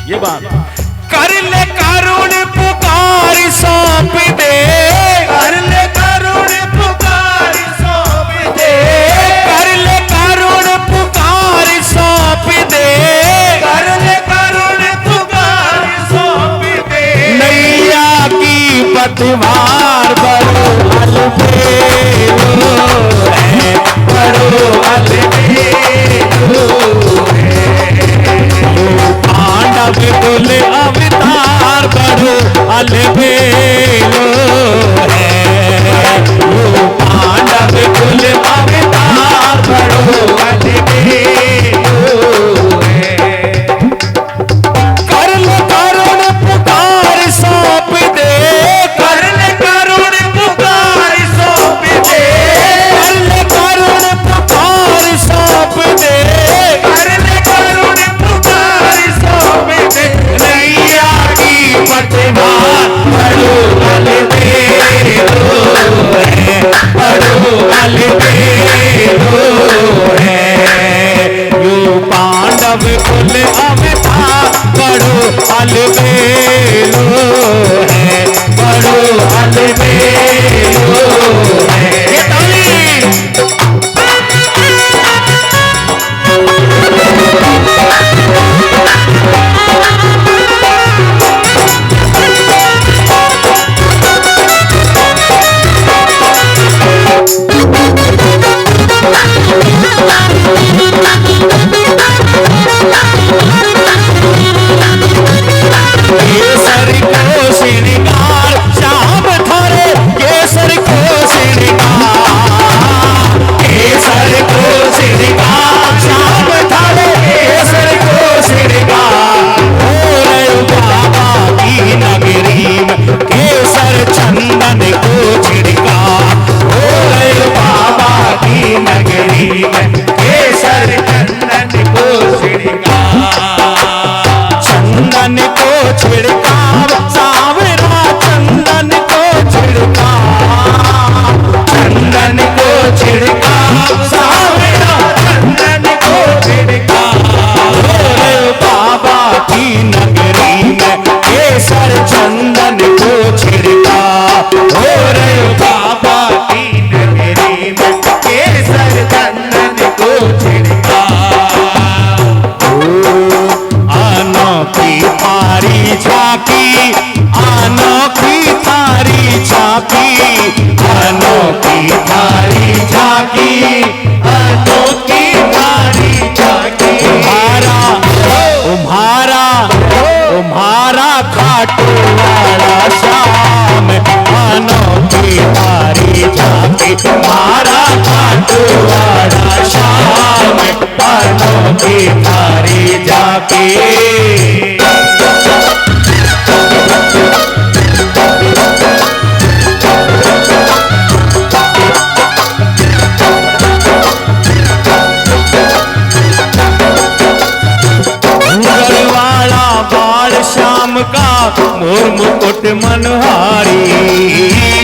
ये बात। कर ले करुण पुकार सौंप दे, कर ले करुण पुकार सौंप दे, कर ले करुण पुकार सौंप दे, कर ले करुण पुकार सौंप दे। नैया की पतवार बड़ो अलबेलो है, बड़ो अलबेलो है। पांडव कुल अवतार बड़ो अलबेलो है, पांडव कुल अवतार बड़ो अलबेलो है। कर ले करुण पुकार सौंप दे, कर ले करुण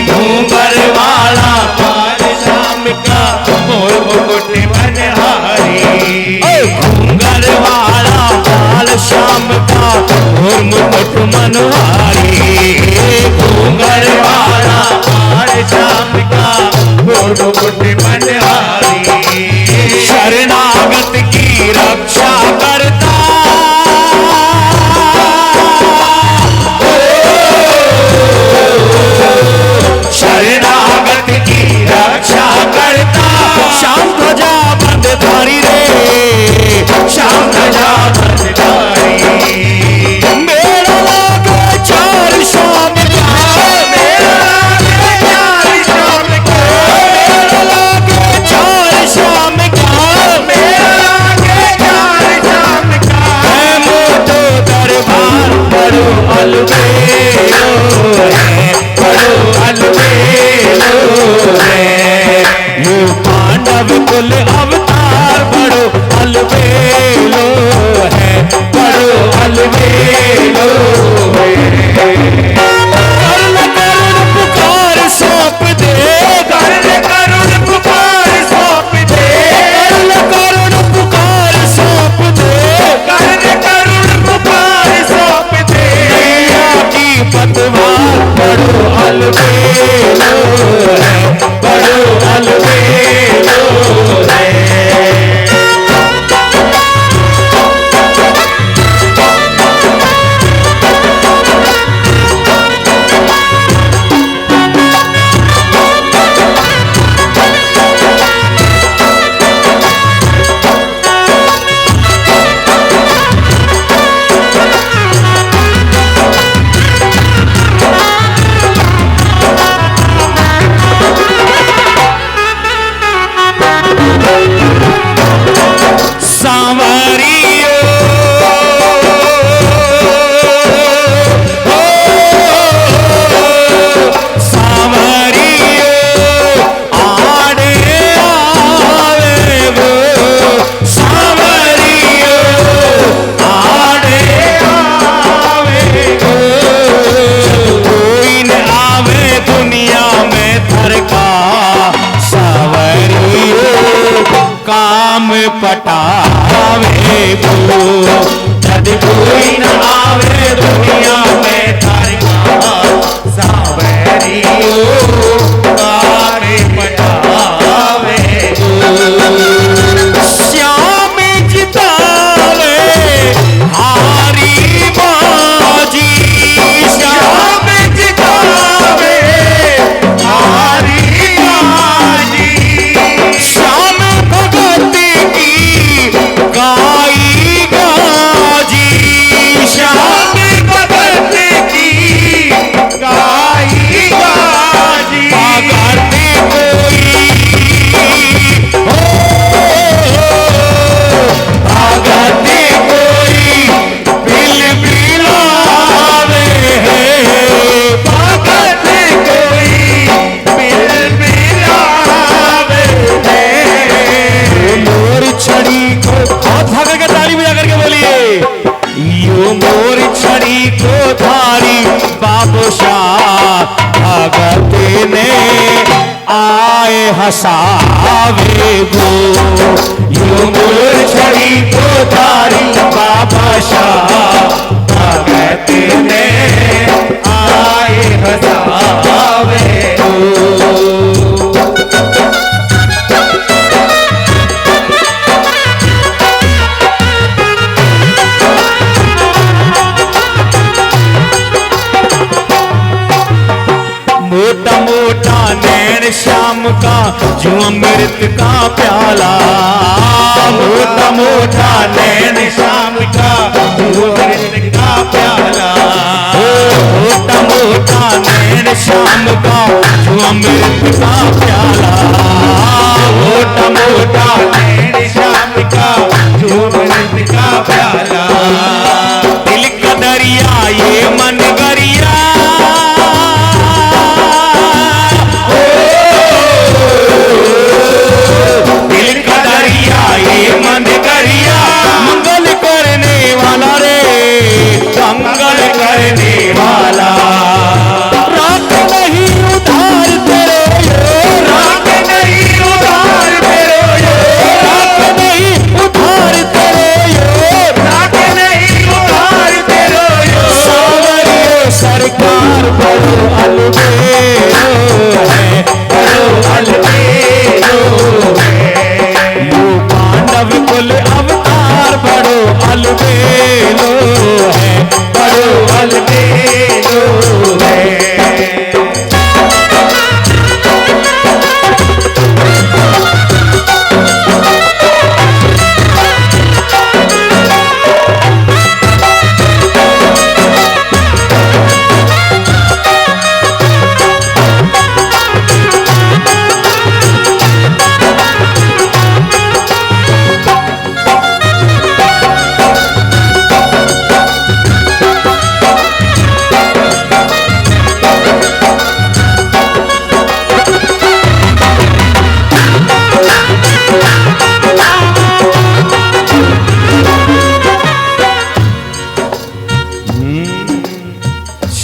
घूंघर वाला बाल शाम का मोर मुकुट मनहारी। घूंघर वाला बाल श्याम का मोर मुकुट मनहारी। घूंघर वाला बाल शाम का मोर मुकुट मनहारी। शरणागत की रक्षा करता शरणागत की रक्षा करता श्याम ध्वजा बंदधारी रे श्याम ध्वजा बंदधारी। मेरा लागे चार शाम का मेरा लागे चार शाम का मेरा लागे चार शाम का मेरा लागे चार शाम का। है मोटो दरबार बड़ो अलबेलो है बड़ो अलबेलो है। यो पांडव कुल अवतार बड़ो अलबेलो है बड़ो अलबेलो है। करुण करुण पुकार सौंप दे करुण करुण पुकार सौंप दे करुण करुण पुकार सौंप दे करुण करुण पुकार सौंप दे। मैया की पतवार बड़ो अलबेलो है बड़ो अलबेलो है। सांवरियो सांवरियो आड़े आवे वो सांवरियो आड़े आवे वो। कोई न आवे दुनिया में थरका सांवरियो काम पटावे को। जद कोई न आवे दुनिया में तारिका सांवरियो कार पटावे श्याम जितावे हारी बाजी श्याम श्याम जितावे हारी बाजी। श्याम भगत की गाई गाजी श्याम भगत की गाई गाजी। भगत कोई भगत कोई बिल बिलावे भगत कोई बिल बिलावे मोर छड़ी को हाथ भाग के ताली बजा करके बोलिए। यो मोर छड़ी को धारी बाबू शाह भगत ने आए हसावे गो। यो मोर छड़ी को धारी बाबा शाह भगत ने आए हसावे मोटा मोटा नैन श्याम का जो अमृत का प्याला। मोटा मोटा नैन शाम का अमृत का प्याला। मोटा मोटा नैन श्याम का जो अमृत का प्याला। मोटा मोटा नैन शाम का जो अमृत का प्याला। दिल का दरिया ये मन गरिया दिल का दरिया ये मन गरिया मंगल करने वाला रे मंगल करने वाला रात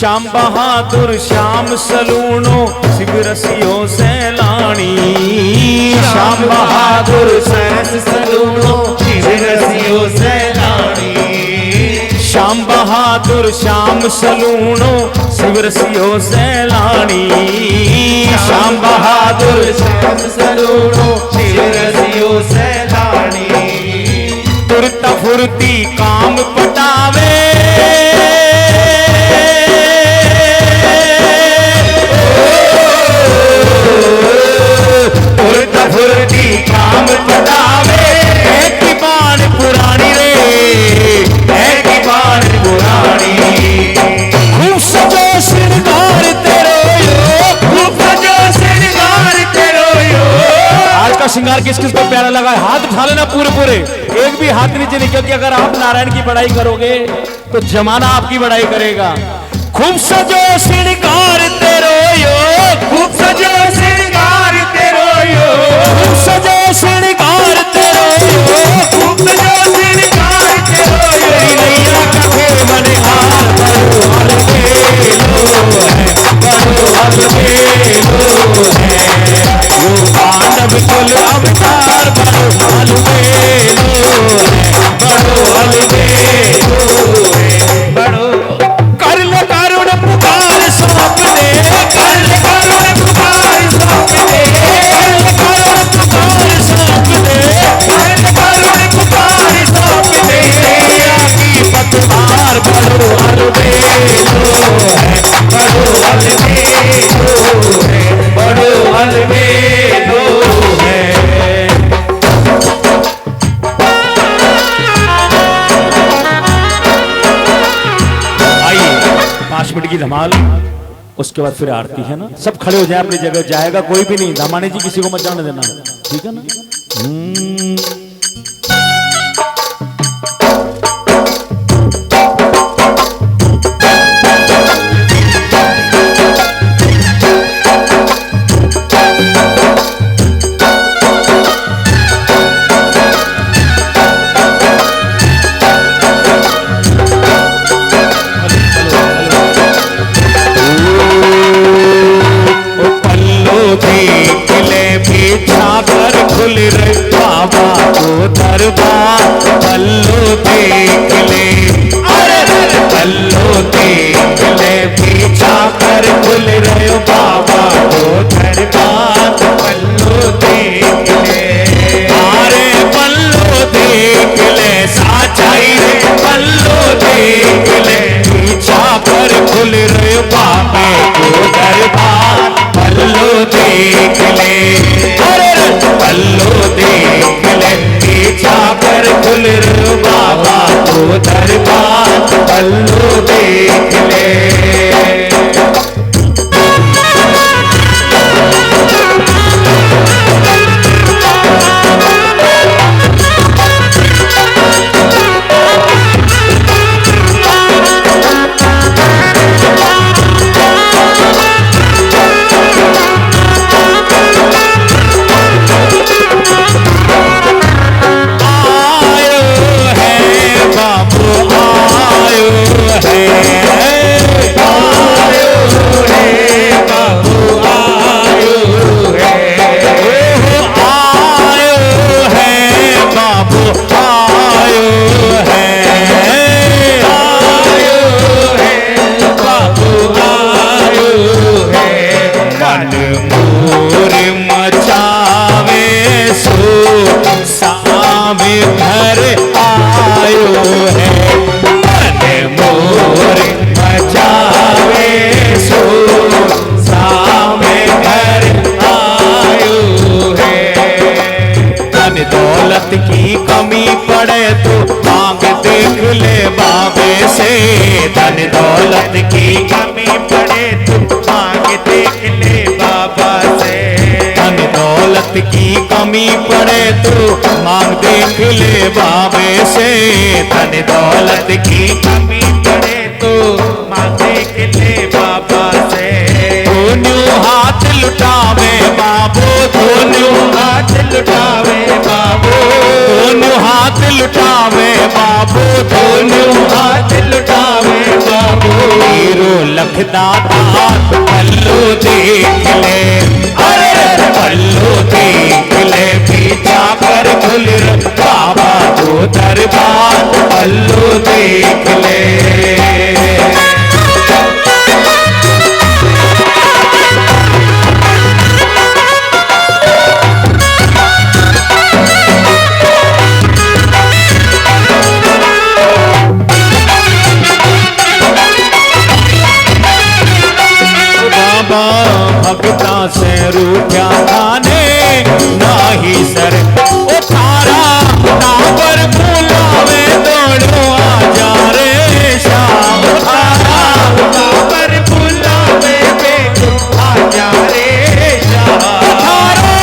श्याम बहादुर श्याम सलूनो शिव रसियो सैलानी। श्याम बहादुर सरस सलूनो शिव रसियो सैलानी। श्याम बहादुर श्याम सलूनो शिव रसियो सैलानी। श्याम बहादुर सरस सलूनो शिव रसियो सैलानी। तुरता फुरती काम पटावे फुरती काम पटावे। है की बाण पुरानी रे, है की बाण पुरानी। खूब सजो श्रृंगार तेरो यो, खूब सजो श्रृंगार तेरो यो। आज का श्रृंगार किस किस को प्यारा लगा है? हाथ उठा लेना पूरे पूरे, एक भी हाथ नीचे नहीं, क्योंकि अगर आप नारायण की बड़ाई करोगे तो जमाना आपकी बड़ाई करेगा। खूब सजो श्रृंगार तेरो यो, खूब सजो श्रृंगार तेरो यो, खूब सजो श्रृंगार तेरो यो, खूब सजो श्रृंगार तेरो यो। नैया कहे मनहार बड़ो अलबेलो है, बड़ो अलबेलो है। यो मानव कुल अवतार बड़ो अलबेलो है, बड़ो अलबेलो है। बड़ो कर ले करुण पुकार सौंप दे, कर ले करुण पुकार सौंप दे, कर ले करुण पुकार सौंप दे, कर ले करुण पुकार सौंप दे। की पतवार बड़ो अलबेलो है, बड़ो अलबेलो है, बड़ो अलबेलो है। आइए 5 मिनट की धमाल, उसके बाद फिर आरती है ना। सब खड़े हो जाए अपनी जगह, जाएगा कोई भी नहीं। धमानी जी किसी को मत जाने देना, ठीक है ना। खुल रे बाबा को दरबार, पल्लो देख ले, अरे पल्लो देख ले, पीछा कर खुल रे बाबा को दरबार, पल्लो देख ले, अरे पल्लो देख ले, साचाई रे पल्लो देख ले, पीछा कर खुल रे बाबा को दरबार, पल्लो देख ले, पल्लो देख ले, पीछा कर खुल रे बाबा को दरबार, पल्लो देख ले। धन दौलत की कमी पड़े तो मांग देख ले बाबा से, धन दौलत की कमी पड़े तो मांग देख ले बाबे से, धन दौलत की कमी पड़े तो मांग देख ले बाबा से। दोनों हाथ लुटावे बाबू, दोनों हाथ लुटावे बाबू, दोनों हाथ लुटावे बाबू, दोनों हाथ लुटावे बाबू। हीरो लख दाता पल्लू देख ले, अरे पल्लू देख ले, पीछा कर खुल बाबा को दरबार पल्लू देख ले। भगता से रूठा खाने नाही सर ओ थारा टावर बुलावे दौड़ो आजा रे शाम, थारा टावर बुलावे बेटो आजा रे शाम, थारा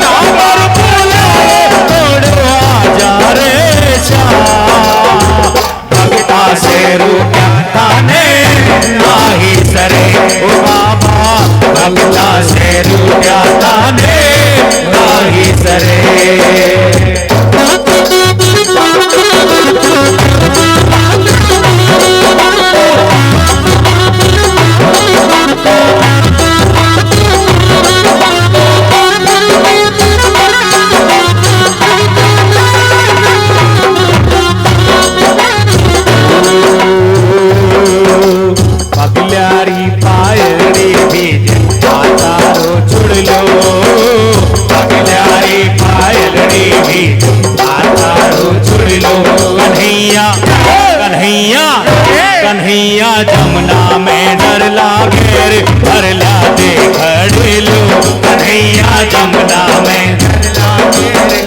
टावर बुलावे दौड़ो आजा रे शाम। भगता से रूठा खाने नाही सरे ओ बाबा, भगता से रूठा खाने नाही सरे। पगल्यारी पायरी बीज आतारो छुड़ लो, पगल्यारी पायरी बीज आतारो छुड़ लो। कन्हैया कन्हैया कन्हैया जमुना में डर लागे रे, भरला दे खड़े लो, कन्हैया जमुना में डर लागे रे,